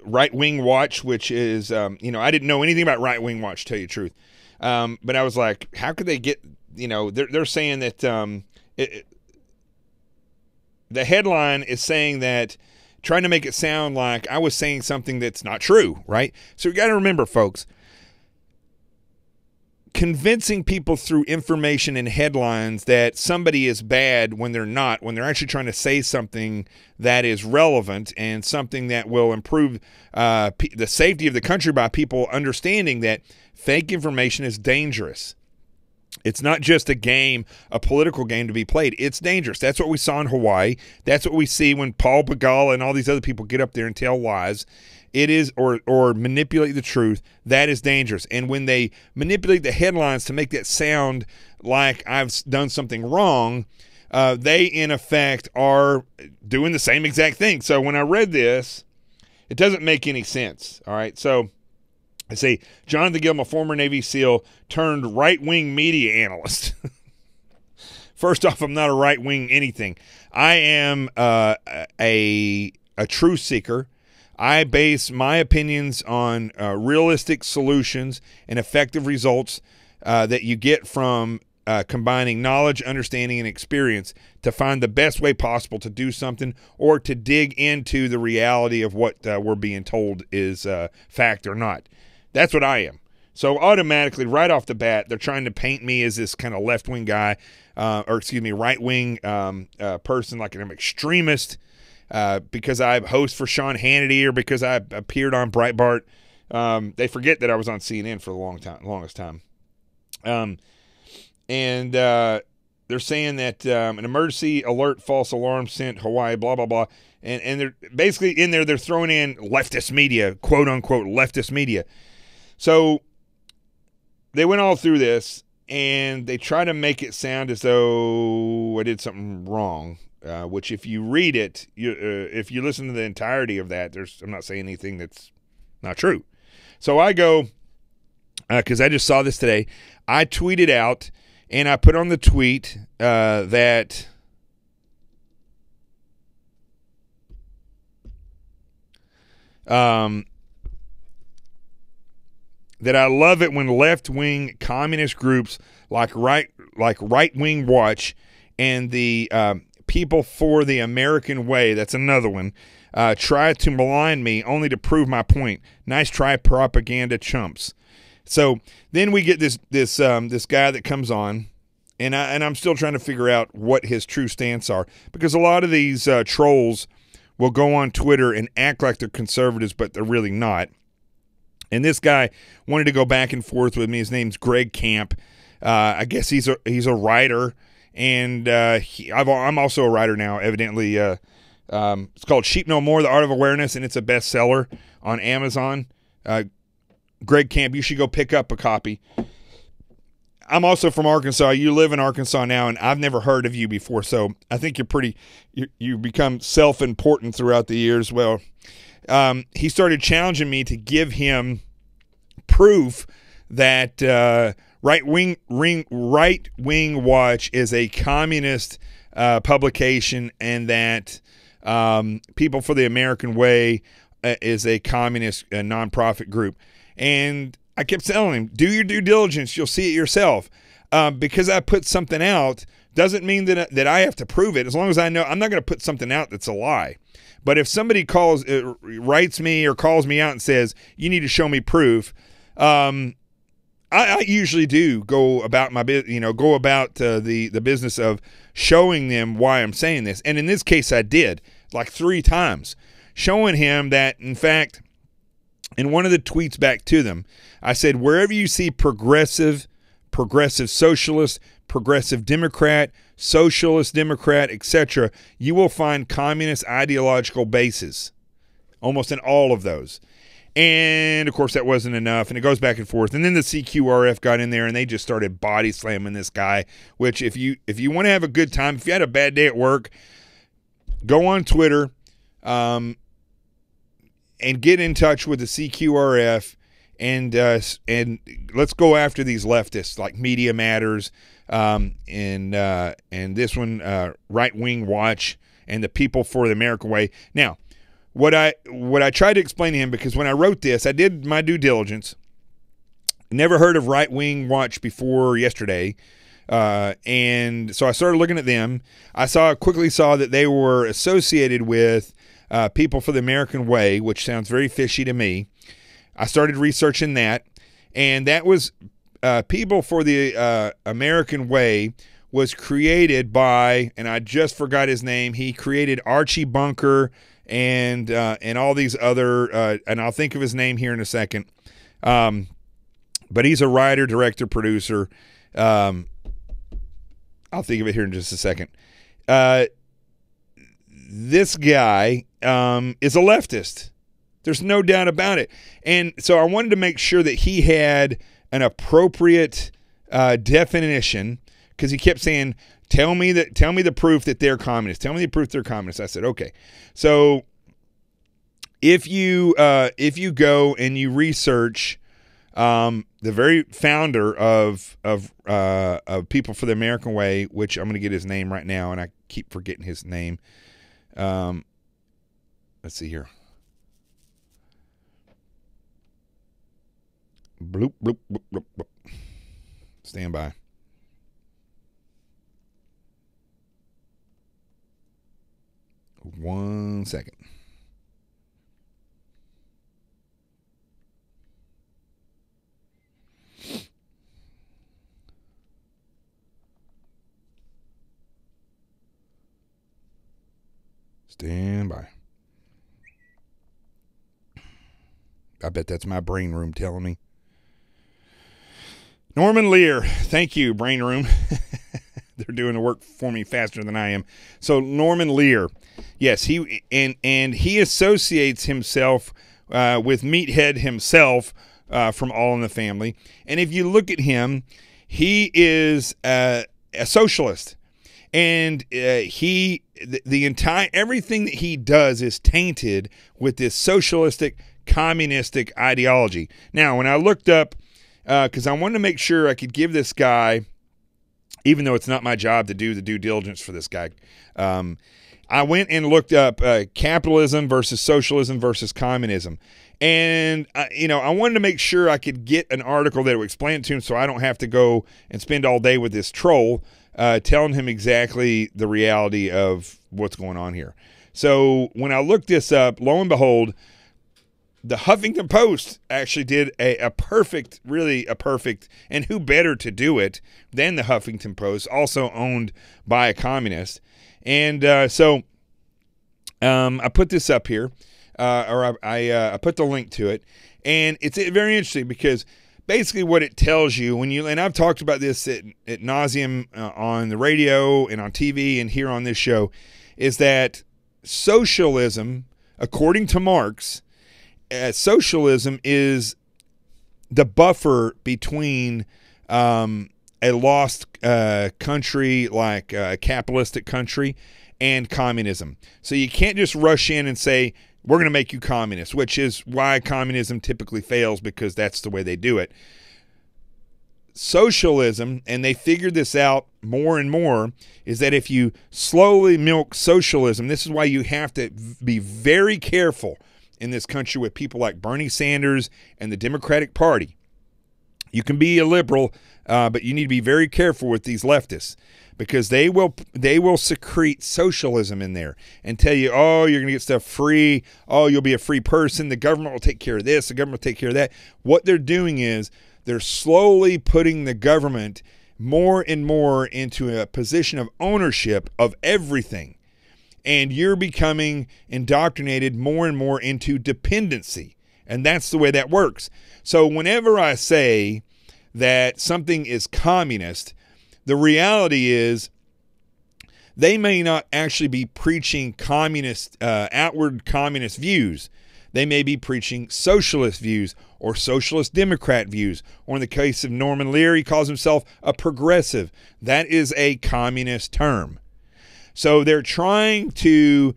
[SPEAKER 1] Right Wing Watch, which is, I didn't know anything about Right Wing Watch, to tell you the truth. But I was like, how could they get, they're saying that the headline is saying that, trying to make it sound like I was saying something that's not true, right? So you got to remember, folks, convincing people through information and headlines that somebody is bad when they're not, when they're actually trying to say something that is relevant and something that will improve the safety of the country by people understanding that fake information is dangerous. It's not just a game, a political game to be played. It's dangerous. That's what we saw in Hawaii. That's what we see when Paul Begala and all these other people get up there and tell lies. It is, or manipulate the truth. That is dangerous. And when they manipulate the headlines to make that sound like I've done something wrong, they in effect are doing the same exact thing. So when I read this, it doesn't make any sense. All right. So I say, Jonathan Gilliam, a former Navy SEAL turned right-wing media analyst. First off, I'm not a right-wing anything. I am a truth seeker. I base my opinions on realistic solutions and effective results that you get from combining knowledge, understanding, and experience to find the best way possible to do something or to dig into the reality of what we're being told is fact or not. That's what I am. So automatically, right off the bat, they're trying to paint me as this kind of left-wing guy, right-wing person, like I'm an extremist because I host for Sean Hannity or because I appeared on Breitbart. They forget that I was on CNN for the longest time. And they're saying that an emergency alert false alarm sent Hawaii, blah, blah, blah. And they're basically in there, they're throwing in leftist media, quote-unquote leftist media. So they went all through this, and they try to make it sound as though I did something wrong, which if you read it, if you listen to the entirety of that, I'm not saying anything that's not true. So I go, because I just saw this today, I tweeted out, and I put on the tweet that that I love it when left-wing communist groups like Right-Wing Watch and the People for the American Way, that's another one, try to malign me only to prove my point. Nice try, propaganda chumps. So then we get this guy that comes on, and I'm still trying to figure out what his true stance are, because a lot of these trolls will go on Twitter and act like they're conservatives, but they're really not. And this guy wanted to go back and forth with me. His name's Greg Camp. I guess he's a writer, and I'm also a writer now, evidently. It's called Sheep No More, The Art of Awareness, and it's a bestseller on Amazon. Greg Camp, you should go pick up a copy. I'm also from Arkansas. You live in Arkansas now, and I've never heard of you before, so I think you become self-important throughout the years. Well, he started challenging me to give him proof that Right-Wing Watch is a communist publication, and that People for the American Way is a communist nonprofit group. And I kept telling him, do your due diligence. You'll see it yourself. Because I put something out Doesn't mean that I have to prove it. As long as I know, I'm not going to put something out that's a lie. But if somebody writes me or calls me out and says, you need to show me proof, I usually do go about the business of showing them why I'm saying this. And in this case, I did, like 3 times, showing him that, in fact, in one of the tweets back to them, I said, wherever you see progressive socialist, progressive Democrat, socialist Democrat, etc., you will find communist ideological bases, almost in all of those. And, of course, that wasn't enough, and it goes back and forth. And then the CQRF got in there, and they just started body slamming this guy, which if you want to have a good time, if you had a bad day at work, go on Twitter and get in touch with the CQRF, and let's go after these leftists like Media Matters and this one, Right Wing Watch, and the People for the American Way. Now, what I tried to explain to him, because when I wrote this, I did my due diligence. Never heard of Right Wing Watch before yesterday, and so I started looking at them. I quickly saw that they were associated with People for the American Way, which sounds very fishy to me. I started researching that, and that was People for the American Way was created by, and I just forgot his name. He created Archie Bunker and all these other, and I'll think of his name here in a second. But he's a writer, director, producer. I'll think of it here in just a second. This guy is a leftist. There's no doubt about it. And so I wanted to make sure that he had an appropriate definition, because he kept saying, tell me the proof that they're communists. Tell me the proof they're communists. I said, okay. So if you go and you research the very founder of People for the American Way, which I'm going to get his name right now, and I keep forgetting his name. Let's see here. Bloop, bloop, bloop, bloop, bloop. Stand by. One second. Stand by. I bet that's my brain room telling me. Norman Lear. Thank you, brain room. They're doing the work for me faster than I am. So Norman Lear. Yes, he associates himself with Meathead himself from All in the Family. And if you look at him, he is a socialist. And the entire everything that he does is tainted with this socialistic, communistic ideology. Now, when I looked up, because I wanted to make sure I could give this guy, even though it's not my job to do the due diligence for this guy, I went and looked up capitalism versus socialism versus communism. And, I wanted to make sure I could get an article that would explain it to him so I don't have to go and spend all day with this troll telling him exactly the reality of what's going on here. So when I looked this up, lo and behold, the Huffington Post actually did a perfect, and who better to do it than the Huffington Post, also owned by a communist. And so I put this up here, or I put the link to it, and it's very interesting because basically what it tells you and I've talked about this at nauseum on the radio and on TV and here on this show, is that socialism, according to Marx, socialism is the buffer between a lost country like a capitalistic country and communism. So you can't just rush in and say, we're going to make you communist, which is why communism typically fails, because that's the way they do it. Socialism, and they figured this out more and more, is that if you slowly milk socialism, this is why you have to be very careful in this country with people like Bernie Sanders and the Democratic Party. You can be a liberal but you need to be very careful with these leftists, because they will secrete socialism in there and tell you, oh, you're going to get stuff free. Oh, you'll be a free person. The government will take care of this. The government will take care of that. What they're doing is they're slowly putting the government more and more into a position of ownership of everything. And you're becoming indoctrinated more and more into dependency. And that's the way that works. So whenever I say that something is communist, the reality is they may not actually be preaching communist, outward communist views. They may be preaching socialist views or socialist Democrat views. Or in the case of Norman Lear, he calls himself a progressive. That is a communist term. So they're trying to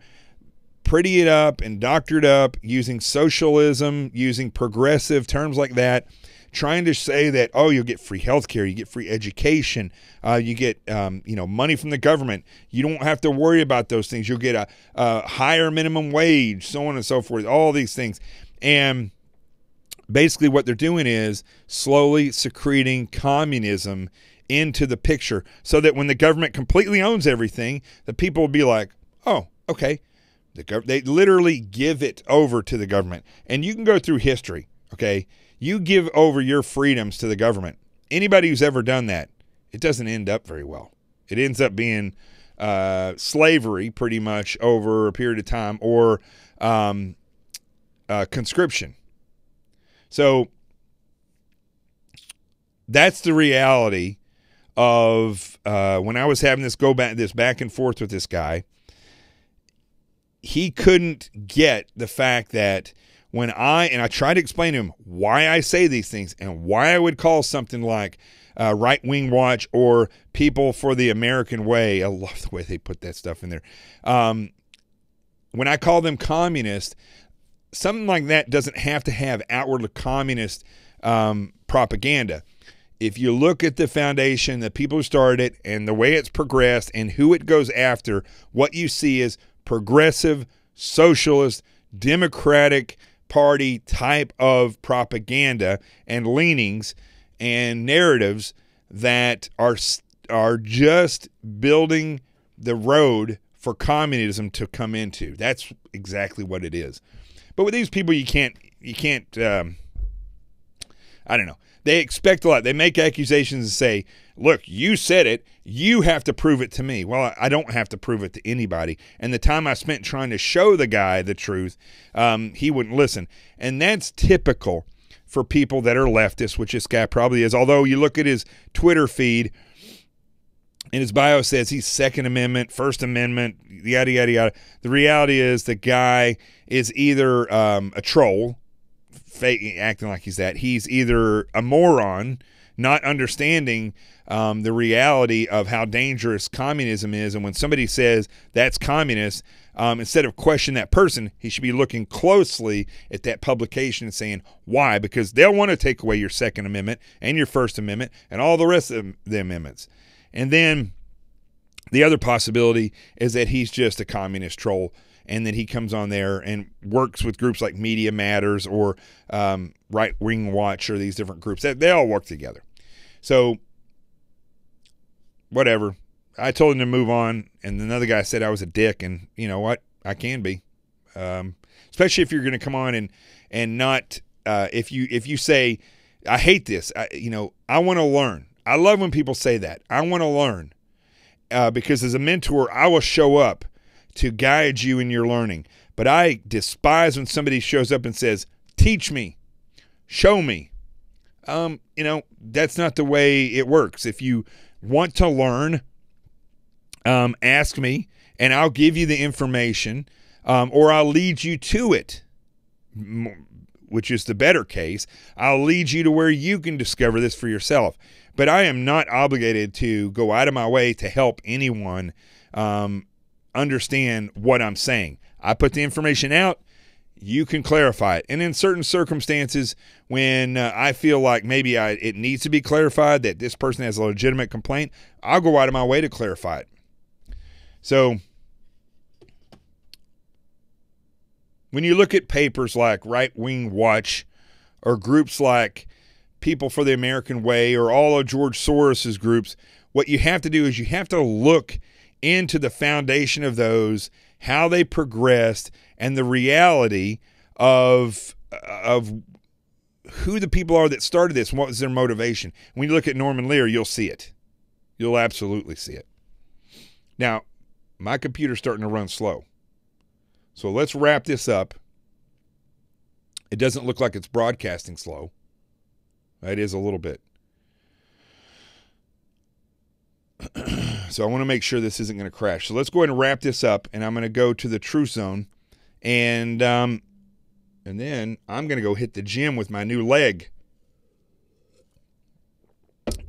[SPEAKER 1] pretty it up and doctor it up using socialism, using progressive terms like that, trying to say that, oh, you'll get free health care, you get free education, you get money from the government. You don't have to worry about those things. You'll get a higher minimum wage, so on and so forth, all these things. And basically what they're doing is slowly secreting communism into the picture so that when the government completely owns everything, the people will be like, oh, okay. They literally give it over to the government. And you can go through history, okay? You give over your freedoms to the government. Anybody who's ever done that, it doesn't end up very well. It ends up being slavery pretty much over a period of time, or conscription. So that's the reality of when I was having this back and forth with this guy. He couldn't get the fact that when I tried to explain to him why I say these things and why I would call something like Right Wing Watch or People for the American Way. I love the way they put that stuff in there. When I call them communist, something like that doesn't have to have outwardly communist propaganda. If you look at the foundation, the people who started it, and the way it's progressed and who it goes after, what you see is progressive, socialist, Democratic Party type of propaganda and leanings and narratives that are just building the road for communism to come into. That's exactly what it is. But with these people, you can't I don't know. They expect a lot. They make accusations and say, look, you said it. You have to prove it to me. Well, I don't have to prove it to anybody. And the time I spent trying to show the guy the truth, he wouldn't listen. And that's typical for people that are leftists, which this guy probably is. Although you look at his Twitter feed, and his bio says he's Second Amendment, First Amendment, yada, yada, yada. The reality is the guy is either a troll, acting like he's that. He's either a moron, not understanding the reality of how dangerous communism is. And when somebody says that's communist, instead of question that person, he should be looking closely at that publication and saying, why? Because they'll want to take away your Second Amendment and your First Amendment and all the rest of the amendments. And then the other possibility is that he's just a communist troll, and that he comes on there and works with groups like Media Matters or Right Wing Watch or these different groups. They all work together. So, whatever. I told him to move on, and another guy said I was a dick, and you know what? I can be. Especially if you're going to come on and not, if you say, I hate this, I want to learn. I love when people say that. I want to learn. Because as a mentor, I will show up to guide you in your learning. But I despise when somebody shows up and says, teach me, show me. That's not the way it works. If you want to learn, ask me, and I'll give you the information, or I'll lead you to it, which is the better case. I'll lead you to where you can discover this for yourself. But I am not obligated to go out of my way to help anyone understand what I'm saying. I put the information out. You can clarify it. And in certain circumstances, when I feel like maybe it needs to be clarified, that this person has a legitimate complaint, I'll go out of my way to clarify it. So when you look at papers like Right Wing Watch or groups like People for the American Way or all of George Soros's groups, what you have to do is you have to look into the foundation of those, how they progressed, and the reality of who the people are that started this and what was their motivation. When you look at Norman Lear, you'll see it. You'll absolutely see it. Now, my computer's starting to run slow. So let's wrap this up. It doesn't look like it's broadcasting slow. It is a little bit. So I want to make sure this isn't going to crash. So let's go ahead and wrap this up, and I'm going to go to the Truth Zone, and then I'm going to go hit the gym with my new leg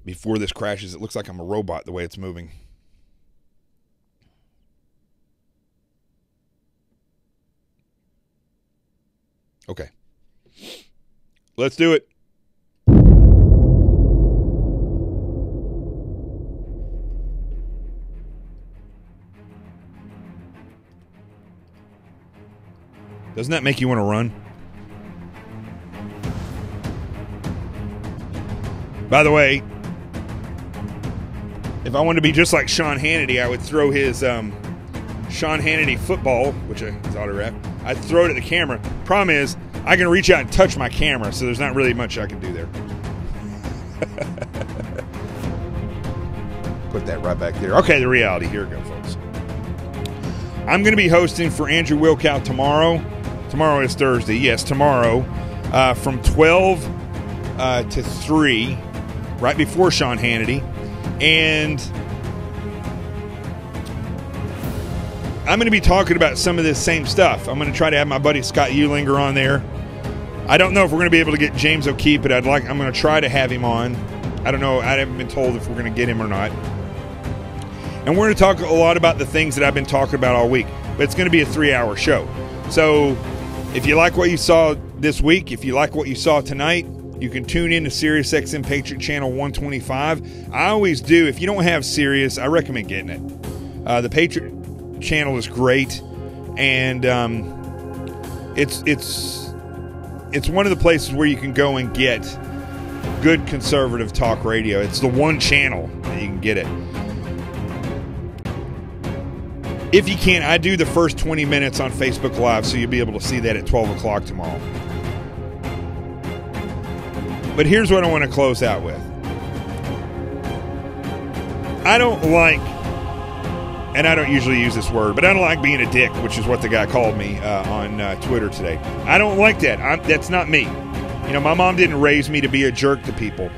[SPEAKER 1] before this crashes. It looks like I'm a robot the way it's moving. Okay. Let's do it. Doesn't that make you want to run? By the way, if I wanted to be just like Sean Hannity, I would throw his Sean Hannity football, which is autograph. I'd throw it at the camera. Problem is, I can reach out and touch my camera, so there's not really much I can do there. Put that right back there. Okay, the reality. Here we go, folks. I'm going to be hosting for Andrew Wilkow tomorrow. Tomorrow is Thursday. Yes, tomorrow from 12 to 3, right before Sean Hannity. And I'm going to be talking about some of this same stuff. I'm going to try to have my buddy Scott Eulinger on there. I don't know if we're going to be able to get James O'Keefe, but I'm going to try to have him on. I don't know. I haven't been told if we're going to get him or not. And we're going to talk a lot about the things that I've been talking about all week. But it's going to be a 3-hour show. So if you like what you saw this week, if you like what you saw tonight, you can tune in to SiriusXM Patriot Channel 125. I always do. If you don't have Sirius, I recommend getting it. The Patriot Channel is great, and it's one of the places where you can go and get good conservative talk radio. It's the one channel that you can get it. If you can't, I do the first 20 minutes on Facebook Live, so you'll be able to see that at 12 o'clock tomorrow. But here's what I want to close out with. I don't like, and I don't usually use this word, but I don't like being a dick, which is what the guy called me on Twitter today. I don't like that. That's not me. You know, my mom didn't raise me to be a jerk to people.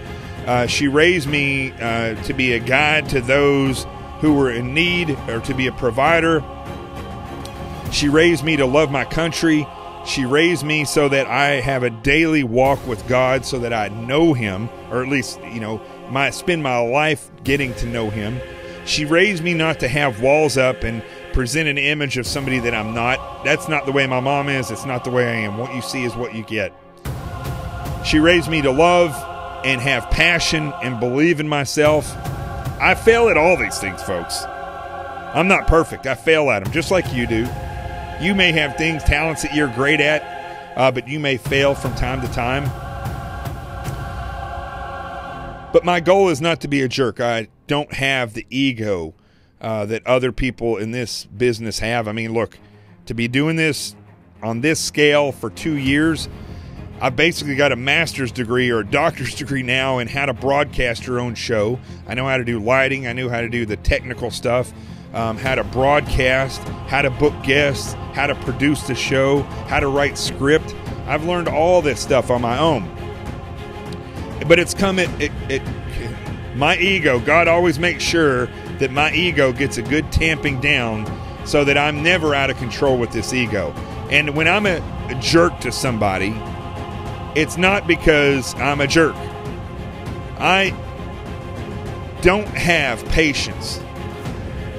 [SPEAKER 1] She raised me to be a guide to those who were in need, or to be a provider. She raised me to love my country. She raised me so that I have a daily walk with God, so that I know Him, or at least, you know, spend my life getting to know Him. She raised me not to have walls up and present an image of somebody that I'm not. That's not the way my mom is. It's not the way I am. What you see is what you get. She raised me to love and have passion and believe in myself. I fail at all these things, folks. I'm not perfect. I fail at them, just like you do. You may have things, talents that you're great at, but you may fail from time to time. But my goal is not to be a jerk. I don't have the ego that other people in this business have. I mean, look, to be doing this on this scale for 2 years, I've basically got a master's degree or a doctor's degree now in how to broadcast your own show. I know how to do lighting. I know how to do the technical stuff, how to broadcast, how to book guests, how to produce the show, how to write script. I've learned all this stuff on my own. But it's come at my ego. God always makes sure that my ego gets a good tamping down so that I'm never out of control with this ego. And when I'm a jerk to somebody, it's not because I'm a jerk. I don't have patience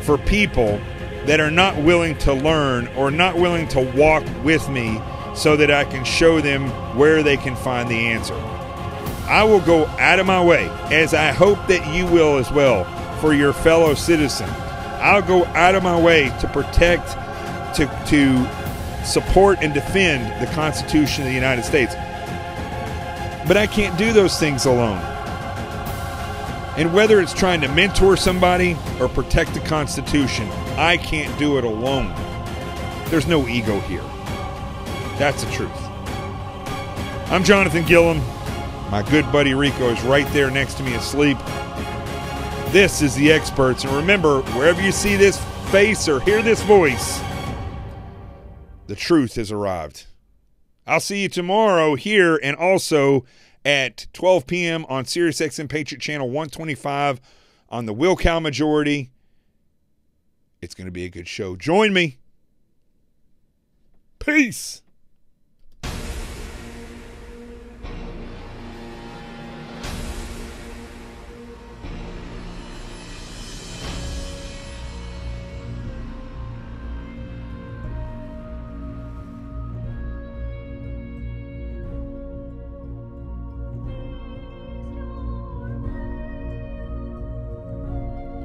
[SPEAKER 1] for people that are not willing to learn or not willing to walk with me so that I can show them where they can find the answer. I will go out of my way, as I hope that you will as well, for your fellow citizen. I'll go out of my way to protect, to support and defend the Constitution of the United States. but I can't do those things alone. And whether it's trying to mentor somebody or protect the Constitution, I can't do it alone. There's no ego here. That's the truth. I'm Jonathan Gilliam. My good buddy Rico is right there next to me asleep. This is The Experts. And remember, wherever you see this face or hear this voice, the truth has arrived. I'll see you tomorrow here and also at 12 p.m. on SiriusXM Patriot Channel 125 on the Will Cow Majority. It's going to be a good show. Join me. Peace.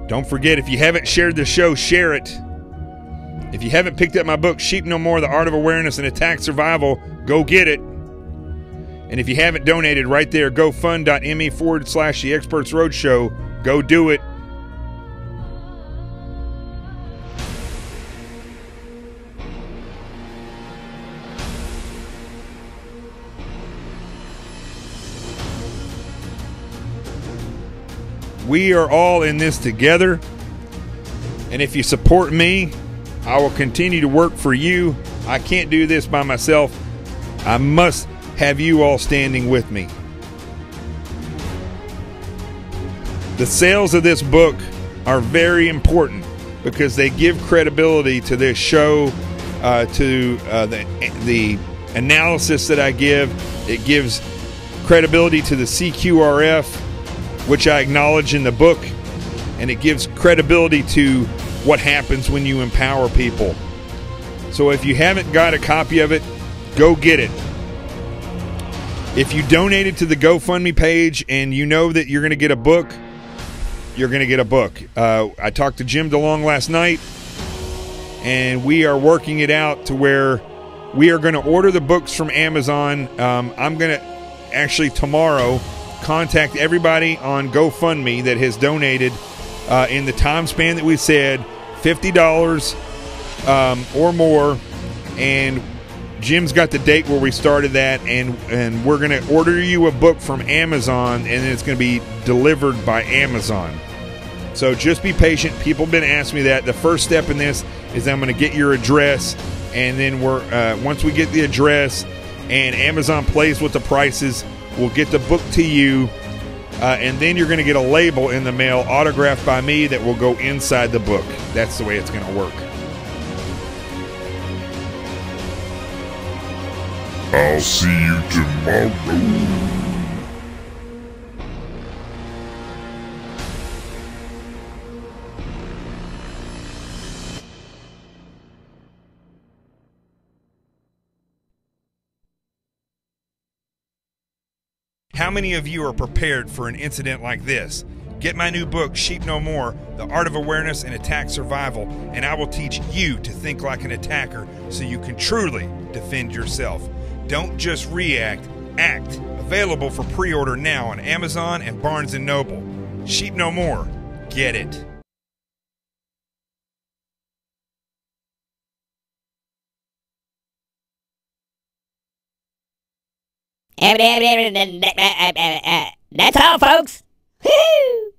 [SPEAKER 1] Don't forget, if you haven't shared the show, share it. If you haven't picked up my book, Sheep No More, The Art of Awareness and Attack Survival, go get it. And if you haven't donated, right there, gofund.me/The Experts Roadshow. Go do it. We are all in this together, and if you support me, I will continue to work for you. I can't do this by myself. I must have you all standing with me. The sales of this book are very important because they give credibility to this show, to the analysis that I give. It gives credibility to the CQRF, which I acknowledge in the book, and it gives credibility to what happens when you empower people. So if you haven't got a copy of it, go get it. If you donated to the GoFundMe page and you know that you're going to get a book, you're going to get a book. I talked to Jim DeLong last night, and we are working it out to where we are going to order the books from Amazon. I'm going to actually tomorrow contact everybody on GoFundMe that has donated in the time span that we said, $50 or more, and Jim's got the date where we started that, and we're going to order you a book from Amazon, and then it's going to be delivered by Amazon. So just be patient. People have been asking me that. The first step in this is I'm going to get your address, and then once we get the address and Amazon plays with the prices, we'll get the book to you, and then you're going to get a label in the mail autographed by me that will go inside the book. That's the way it's going to work.
[SPEAKER 10] I'll see you tomorrow.
[SPEAKER 1] How many of you are prepared for an incident like this? Get my new book, Sheep No More, The Art of Awareness and Attack Survival, and I will teach you to think like an attacker so you can truly defend yourself. Don't just react, act. Available for pre-order now on Amazon and Barnes & Noble. Sheep No More. Get it.
[SPEAKER 11] That's all, folks. Woo!